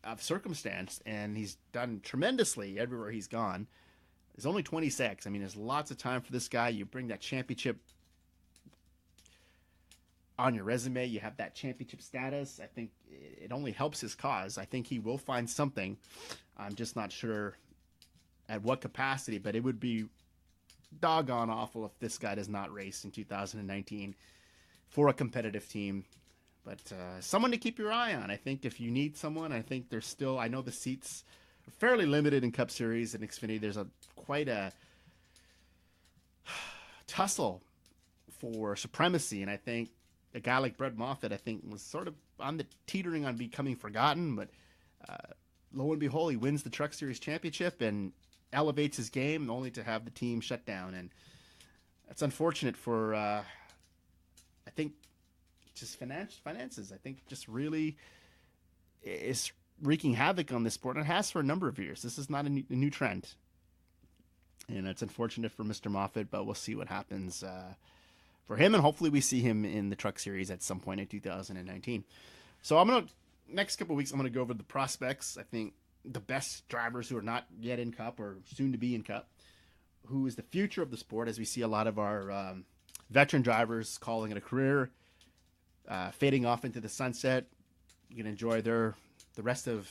of circumstance, and he's done tremendously everywhere he's gone. He's only 26. I mean, there's lots of time for this guy. You bring that championship on your resume. You have that championship status. I think it only helps his cause. I think he will find something. I'm just not sure at what capacity, but it would be doggone awful if this guy does not race in 2019 for a competitive team. But someone to keep your eye on. I think if you need someone, I think there's still, I know the seats are fairly limited in Cup Series and Xfinity. There's quite a tussle for supremacy, and I think a guy like Brett Moffitt, I think, was sort of on the teetering on becoming forgotten, but lo and behold, he wins the Truck Series championship and elevates his game, only to have the team shut down. And that's unfortunate for, I think, just finances. I think just really is wreaking havoc on this sport, and it has for a number of years. This is not a new trend. And it's unfortunate for Mr. Moffitt, but we'll see what happens for him, and hopefully we see him in the Truck Series at some point in 2019. So next couple of weeks, I'm going to go over the prospects. I think the best drivers who are not yet in Cup or soon to be in Cup, who is the future of the sport, as we see a lot of our veteran drivers calling it a career, fading off into the sunset. You can enjoy the rest of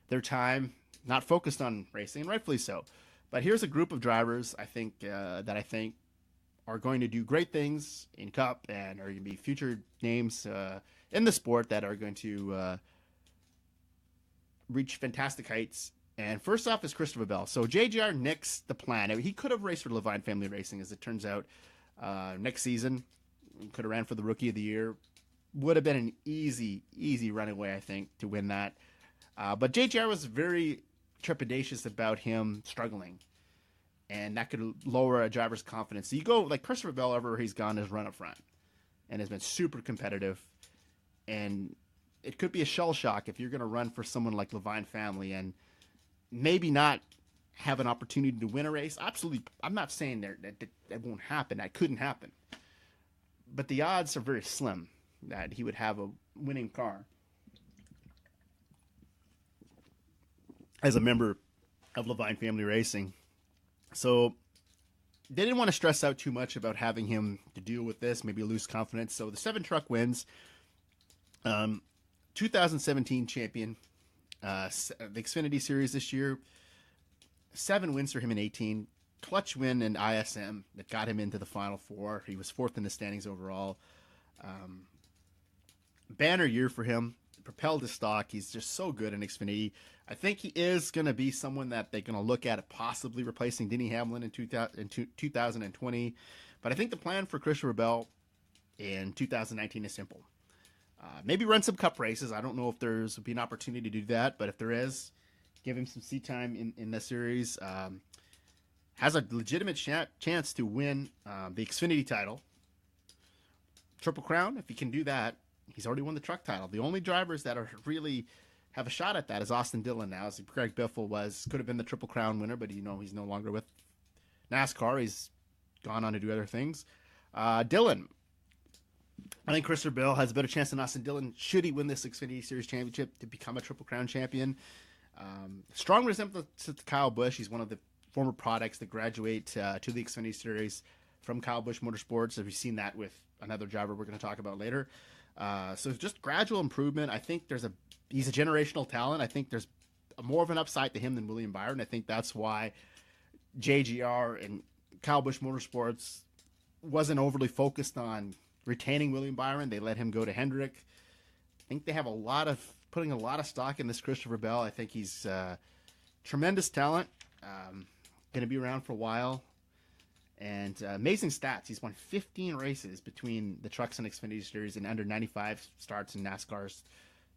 their time not focused on racing, and rightfully so. But here's a group of drivers I think that are going to do great things in Cup and are going to be future names in the sport that are going to reach fantastic heights. And first off is Christopher Bell. So JGR nixed the plan. He could have raced for Levine Family Racing, as it turns out. Next season, could have ran for the Rookie of the Year. Would have been an easy runaway, I think, to win that. But JGR was very trepidatious about him struggling. And that could lower a driver's confidence. So you go, like Christopher Bell, everywhere he's gone, has run up front. And has been super competitive. And it could be a shell shock if you're going to run for someone like Levine Family and maybe not have an opportunity to win a race. Absolutely. I'm not saying that won't happen. That couldn't happen. But the odds are very slim that he would have a winning car as a member of Levine Family Racing. So they didn't want to stress out too much about having him to deal with this, maybe lose confidence. So the 7-truck wins. 2017 champion, the Xfinity Series this year. 7 wins for him in 18. Clutch win in ISM that got him into the Final Four. He was 4th in the standings overall. Banner year for him. Propelled his stock. He's just so good in Xfinity. I think he is going to be someone that they're going to look at possibly replacing Denny Hamlin in 2020. But I think the plan for Christopher Bell in 2019 is simple. Maybe run some Cup races. I don't know if there's be an opportunity to do that, but if there is, give him some seat time in the series. Has a legitimate chance to win the Xfinity title. Triple Crown, if he can do that, he's already won the truck title. The only drivers that are really have a shot at that is Austin Dillon now. As Greg Biffle could have been the Triple Crown winner, but he's no longer with NASCAR. He's gone on to do other things. Dillon. I think Christopher Bell has a better chance than Austin Dillon should he win this Xfinity Series championship to become a Triple Crown champion. Strong resemblance to Kyle Busch. He's one of the former products that graduate to the Xfinity Series from Kyle Busch Motorsports. We've seen that with another driver we're going to talk about later. So just gradual improvement. I think he's a generational talent. I think there's more of an upside to him than William Byron. I think that's why JGR and Kyle Busch Motorsports wasn't overly focused on retaining William Byron. They let him go to Hemric. I think they have putting a lot of stock in this Christopher Bell. I think he's tremendous talent. Going to be around for a while. And amazing stats. He's won 15 races between the Trucks and Xfinity Series and under 95 starts in NASCAR's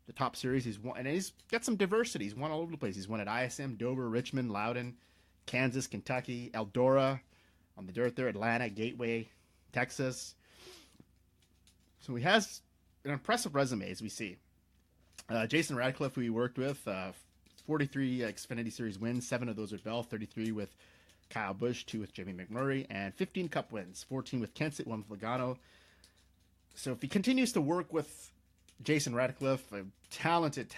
the top series. He's won, and he's got some diversity. He's won all over the place. He's won at ISM, Dover, Richmond, Loudon, Kansas, Kentucky, Eldora, on the dirt there, Atlanta, Gateway, Texas. So he has an impressive resume, as we see. Jason Radcliffe, who he worked with, 43 Xfinity Series wins, 7 of those with Bell, 33 with Kyle Busch, 2 with Jamie McMurray, and 15 Cup wins, 14 with Kenseth, 1 with Logano. So if he continues to work with Jason Radcliffe, a talented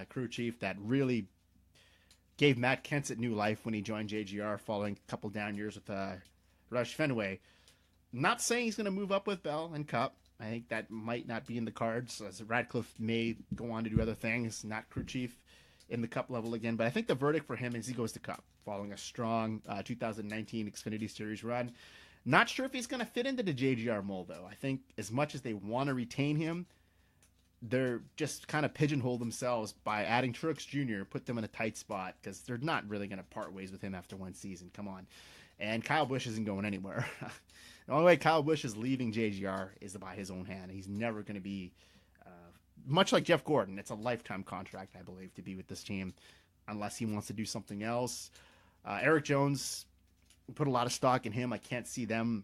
crew chief that really gave Matt Kenseth new life when he joined JGR following a couple down years with Roush Fenway. Not saying he's going to move up with Bell and Cup. I think that might not be in the cards, as Radcliffe may go on to do other things, not crew chief in the Cup level again. But I think the verdict for him is he goes to Cup, following a strong 2019 Xfinity Series run. Not sure if he's going to fit into the JGR mold, though. I think as much as they want to retain him, they're just kind of pigeonhole themselves by adding Truex Jr., put them in a tight spot, because they're not really going to part ways with him after one season. Come on. And Kyle Busch isn't going anywhere. The only way Kyle Busch is leaving JGR is by his own hand. He's never going to be, much like Jeff Gordon, it's a lifetime contract, I believe, to be with this team, unless he wants to do something else. Eric Jones, put a lot of stock in him. I can't see them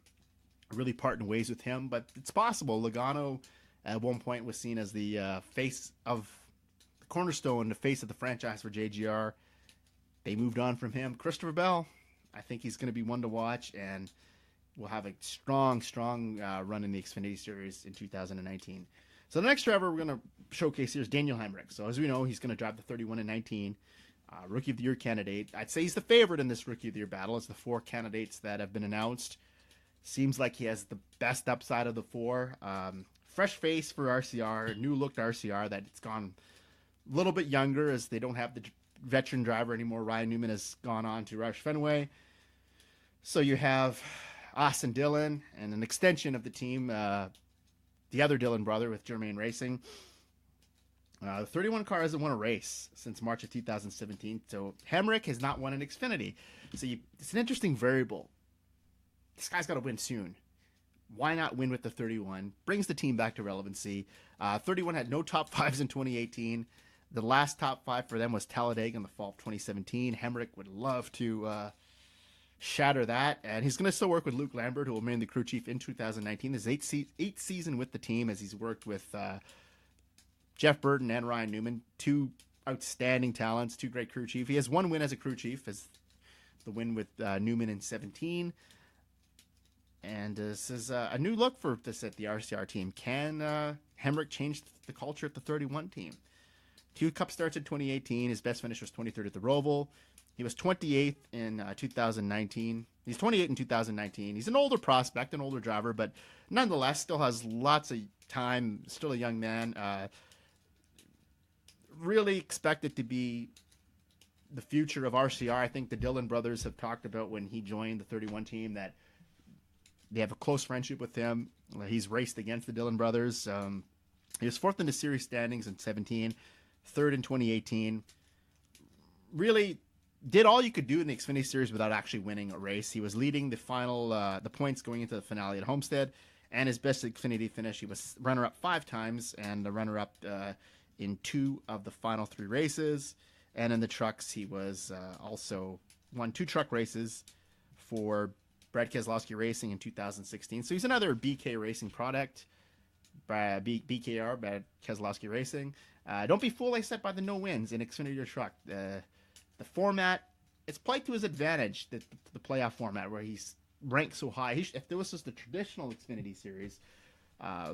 really parting ways with him, but it's possible. Logano, at one point, was seen as the face of the cornerstone, the face of the franchise for JGR. They moved on from him. Christopher Bell, I think he's going to be one to watch, and we'll have a strong run in the Xfinity Series in 2019. So the next driver we're going to showcase here is Daniel Hemric. So as we know, he's going to drive the 31 and 19 Rookie of the Year candidate. I'd say he's the favorite in this Rookie of the Year battle. It's the 4 candidates that have been announced. Seems like he has the best upside of the 4. Fresh face for RCR, new looked RCR that it's gone a little bit younger, as they don't have the veteran driver anymore. Ryan Newman has gone on to Roush Fenway. So you have Austin Dillon, and an extension of the team, the other Dillon brother with Germain Racing. The 31 car hasn't won a race since March of 2017, so Hemric has not won an Xfinity. So it's an interesting variable. This guy's got to win soon. Why not win with the 31? Brings the team back to relevancy. 31 had no top fives in 2018. The last top five for them was Talladega in the fall of 2017. Hemric would love to shatter that, and he's going to still work with Luke Lambert, who will remain the crew chief in 2019. His eighth season with the team, as he's worked with Jeff Burton and Ryan Newman, two outstanding talents, two great crew chief. He has one win as a crew chief, as the win with Newman in 17. And this is a new look for this at the RCR team. Can Hemric change the culture at the 31 team? 2 Cup starts in 2018. His best finish was 23rd at the Roval. He was 28th in 2019. He's 28 in 2019. He's an older prospect, an older driver, but nonetheless still has lots of time, still a young man. Really expect it to be the future of RCR. I think the Dillon brothers have talked about when he joined the 31 team that they have a close friendship with him. He's raced against the Dillon brothers. He was 4th in the series standings in 17, 3rd in 2018. Really did all you could do in the Xfinity Series without actually winning a race. He was leading the final, the points going into the finale at Homestead, and his best Xfinity finish, he was runner-up 5 times and the runner-up in 2 of the final 3 races. And in the trucks, he was also won 2 truck races for Brad Keselowski Racing in 2016. So he's another BK Racing product, BKR, Brad Keselowski Racing. Don't be fooled, like I said, by the no wins in Xfinity or truck. The format, it's played to his advantage, the playoff format, where he's ranked so high. If there was just the traditional Xfinity Series,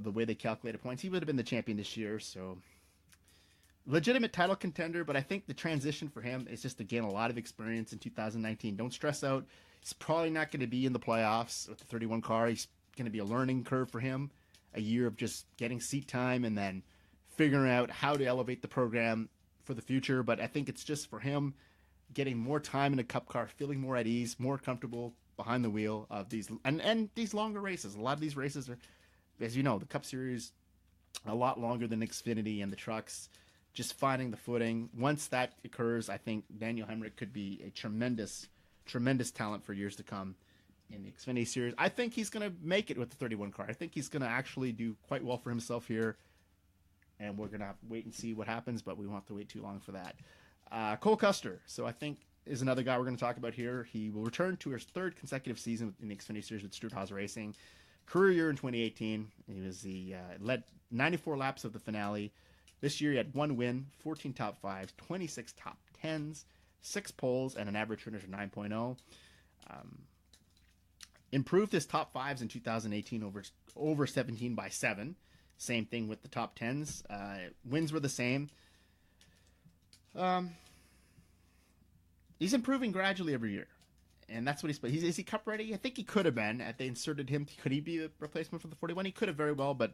the way they calculated points, he would have been the champion this year. So legitimate title contender, but I think the transition for him is just to gain a lot of experience in 2019. Don't stress out. He's probably not going to be in the playoffs with the 31 car. He's going to be a learning curve for him, a year of just getting seat time and then figuring out how to elevate the program for the future. But I think it's just for him getting more time in a Cup car, feeling more at ease, more comfortable behind the wheel of these and these longer races. A lot of these races are, as you know, the Cup Series a lot longer than Xfinity and the trucks. Just finding the footing. Once that occurs, I think Daniel Hemric could be a tremendous talent for years to come in the Xfinity Series. I think he's going to make it with the 31 car. I think he's going to actually do quite well for himself here, and we're going to have to wait and see what happens, but we won't have to wait too long for that. Cole Custer, so I think, is another guy we're going to talk about here. He will return to his 3rd consecutive season in the Xfinity Series with Stewart-Haas Racing. Career year in 2018. He led 94 laps of the finale. This year he had 1 win, 14 top 5s, 26 top 10s, 6 poles, and an average finish of 9.0. Improved his top 5s in 2018 over 17 by 7. Same thing with the top 10s. Wins were the same. He's improving gradually every year, and that's what is he Cup ready? I think he could have been. They inserted him. Could he be a replacement for the 41? He could have very well, but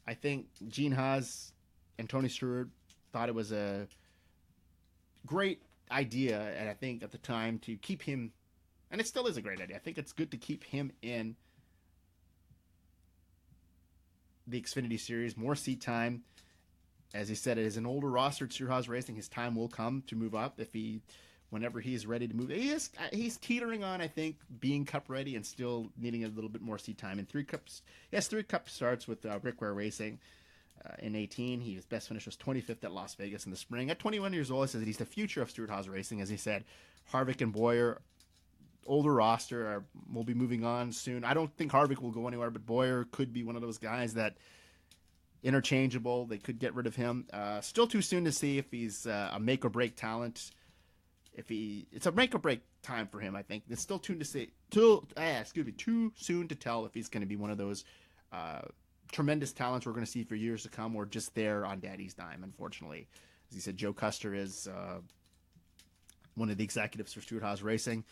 I think Gene Haas and Tony Stewart thought it was a great idea, and I think at the time to keep him, and it still is a great idea. I think it's good to keep him in the Xfinity Series, more seat time. As he said, it is an older roster at Stewart-Haas Racing. His time will come to move up whenever he's ready to move. He's teetering on, I think, being Cup ready and still needing a little bit more seat time. In 3 Cups, he has 3 Cup starts with Rick Ware Racing. In 18, his best finish was 25th at Las Vegas in the spring. At 21 years old, he says that he's the future of Stewart-Haas Racing. As he said, Harvick and Boyer, older roster, will be moving on soon. I don't think Harvick will go anywhere, but Boyer could be one of those guys that interchangeable. They could get rid of him. Still too soon to see if he's a make-or-break talent. It's a make-or-break time for him, I think. It's still too soon to tell if he's going to be one of those tremendous talents we're going to see for years to come, or just there on daddy's dime, unfortunately. As he said, Joe Custer is one of the executives for Stewart-Haas Racing.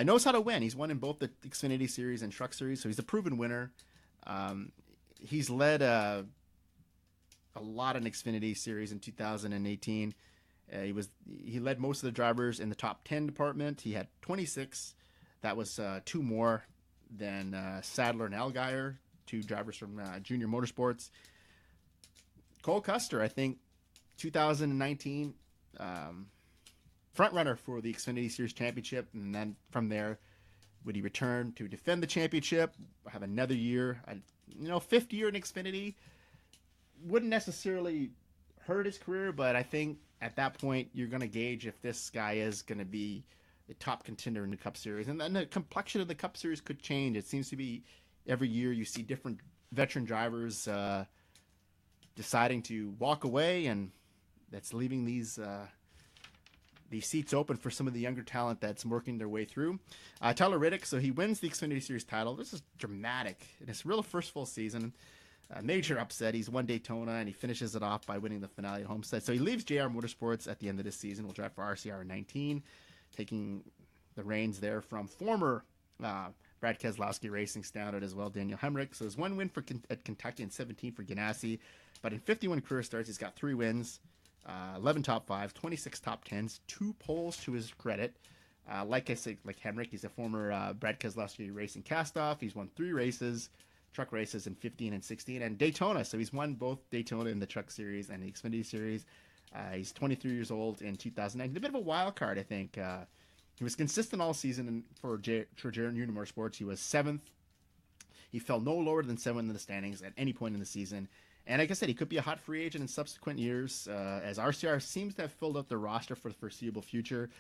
Knows how to win. He's won in both the Xfinity Series and Truck Series, so he's a proven winner. He's led a lot in Xfinity Series in 2018. He led most of the drivers in the top 10 department. He had 26. That was 2 more then Sadler and Allgaier, two drivers from Junior Motorsports. Cole Custer, I think, 2019 front runner for the Xfinity Series Championship, and then from there, would he return to defend the championship, have another year? Fifth year in Xfinity wouldn't necessarily hurt his career, but I think at that point you're going to gauge if this guy is going to be the top contender in the Cup Series, and then the complexion of the Cup Series could change. It seems to be every year you see different veteran drivers deciding to walk away, and that's leaving these seats open for some of the younger talent that's working their way through. Tyler Reddick, so he wins the Xfinity Series title. This is dramatic. In his real first full season, a major upset. He's won Daytona, and he finishes it off by winning the finale at Homestead. So he leaves JR Motorsports at the end of this season. Will drive for RCR in 19, taking the reins there from former Brad Keselowski Racing standard as well, Daniel Hemric. So there's one win at Kentucky and 17 for Ganassi. But in 51 career starts, he's got 3 wins, 11 top 5s, 26 top 10s, 2 poles to his credit. Like I said, like Hemric, he's a former Brad Keselowski Racing cast-off. He's won 3 races, truck races in 15 and 16, and Daytona. So he's won both Daytona in the Truck Series and the Xfinity Series. He's 23 years old in 2009. He's a bit of a wild card, I think. He was consistent all season for Junior Motorsports. He was 7th. He fell no lower than 7th in the standings at any point in the season. And like I said, he could be a hot free agent in subsequent years, as RCR seems to have filled up the roster for the foreseeable future.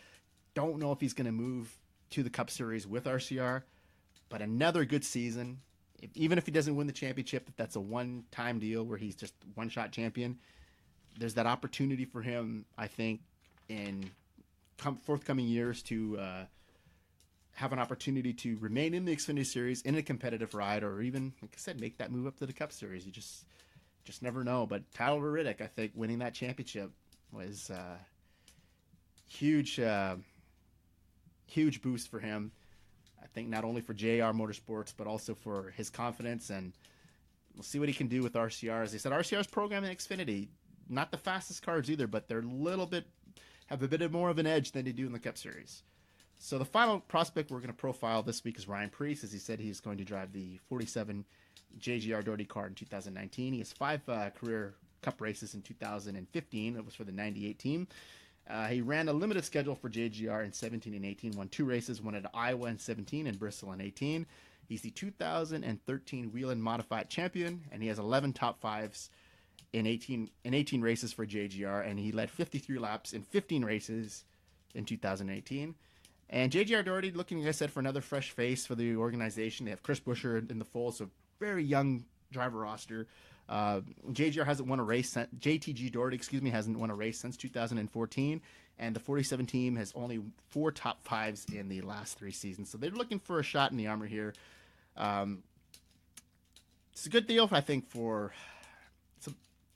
Don't know if he's going to move to the Cup Series with RCR, but another good season. Even if he doesn't win the championship, if that's a one-time deal where he's just one-shot champion, there's that opportunity for him, I think, in forthcoming years to have an opportunity to remain in the Xfinity Series in a competitive ride, or even, like I said, make that move up to the Cup Series. You just never know. But Tyler Reddick, I think, winning that championship was huge boost for him. I think not only for JR Motorsports, but also for his confidence, and we'll see what he can do with RCR. As I said, RCR's program in Xfinity, not the fastest cars either, but they're have a bit more of an edge than they do in the Cup Series. So the final prospect we're going to profile this week is Ryan Preece. As he said, he's going to drive the 47 JGR Doherty car in 2019. He has 5 career Cup races in 2015. It was for the 98 team. He ran a limited schedule for JGR in 17 and 18, won 2 races, one at Iowa in 17 and Bristol in 18. He's the 2013 Whelen Modified champion, and he has 11 top 5s in 18 races for JGR, and he led 53 laps in 15 races in 2018. And JGR Doherty looking, like I said, for another fresh face for the organization. They have Chris Buescher in the fold, so very young driver roster. JGR hasn't won a race. JTG Doherty, hasn't won a race since 2014, and the 47 team has only 4 top 5s in the last 3 seasons. So they're looking for a shot in the armor here. It's a good deal, I think. It's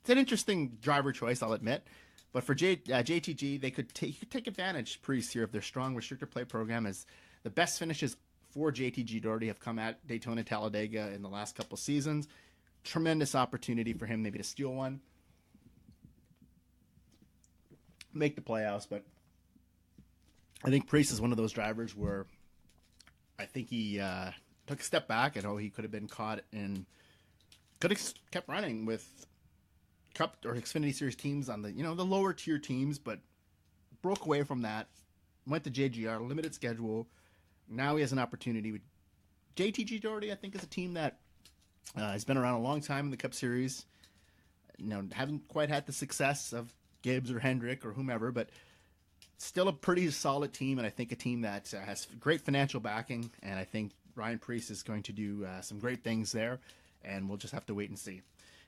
an interesting driver choice, I'll admit. But for JTG, they could take advantage, Preece, here of their strong restrictor plate program, as the best finishes for JTG Doherty have come at Daytona, Talladega in the last couple seasons. Tremendous opportunity for him maybe to steal one, make the playoffs. But I think Preece is one of those drivers where I think he took a step back. I know he could have been caught and could have kept running with Cup or Xfinity Series teams on the the lower tier teams, but broke away from that, went to JGR, limited schedule. Now he has an opportunity with JTG Doherty. I think is a team that has been around a long time in the Cup Series. Haven't quite had the success of Gibbs or Hendrick or whomever, but still a pretty solid team, and I think a team that has great financial backing. And I think Ryan Preece is going to do some great things there, and we'll just have to wait and see.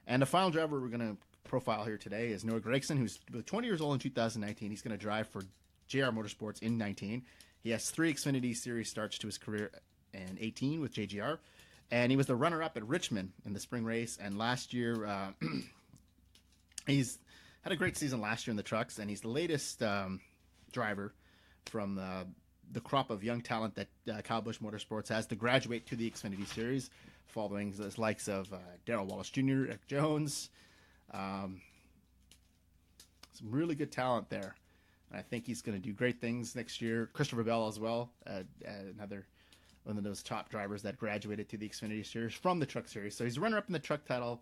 And the final driver we're going to profile here today is Noah Gragson, who's 20 years old in 2019. He's going to drive for JR Motorsports in 19. He has 3 Xfinity Series starts to his career in 18 with JGR. And he was the runner-up at Richmond in the spring race. And last year, he's had a great season last year in the trucks. And he's the latest driver from the crop of young talent that Kyle Busch Motorsports has to graduate to the Xfinity Series, following the likes of Darrell Wallace Jr., Eric Jones. Some really good talent there. And I think he's going to do great things next year. Christopher Bell as well, another one of those top drivers that graduated to the Xfinity Series from the Truck Series. So he's a runner-up in the Truck title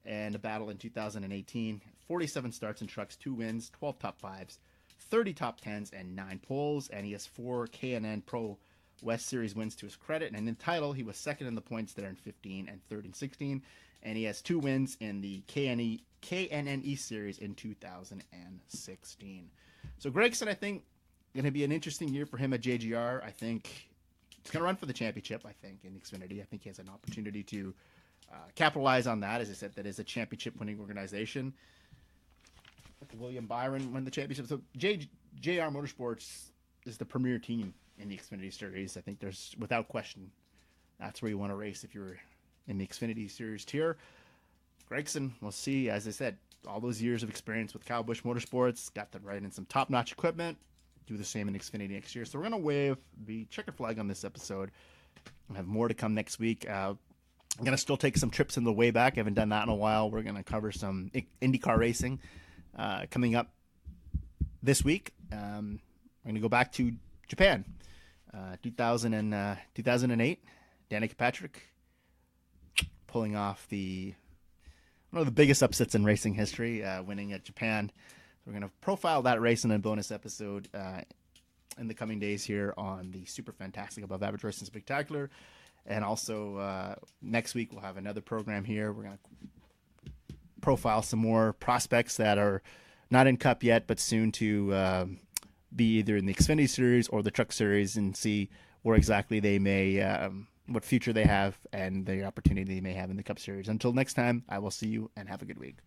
and a battle in 2018. 47 starts in trucks, 2 wins, 12 top 5s, 30 top 10s, and 9 poles. And he has 4 K&N Pro West Series wins to his credit. And in the title, he was second in the points there in 15 and third in 16. And he has 2 wins in the KNN East Series in 2016. So Gragson, I think, going to be an interesting year for him at JGR. I think he's going to run for the championship, I think, in Xfinity. I think he has an opportunity to capitalize on that. As I said, that is a championship-winning organization. William Byron won the championship. So JR Motorsports is the premier team in the Xfinity Series. I think there's, without question, that's where you want to race if you're in the Xfinity Series tier. Gragson, we'll see. As I said, all those years of experience with Busch Motorsports, got them right in some top-notch equipment. Do the same in Xfinity next year. So we're going to wave the checker flag on this episode. We'll have more to come next week. I'm going to still take some trips in the way back. I haven't done that in a while. We're going to cover some IndyCar racing coming up this week. I'm going to go back to Japan, 2008. Danica Patrick pulling off one of the biggest upsets in racing history, winning at Japan. So we're going to profile that race in a bonus episode in the coming days here on the Super Fantastic Above Average Racing Spectacular. And also next week we'll have another program here. We're going to profile some more prospects that are not in Cup yet, but soon to be either in the Xfinity Series or the Truck Series, and see where exactly they may, what future they have and the opportunity they may have in the Cup Series. Until next time, I will see you and have a good week.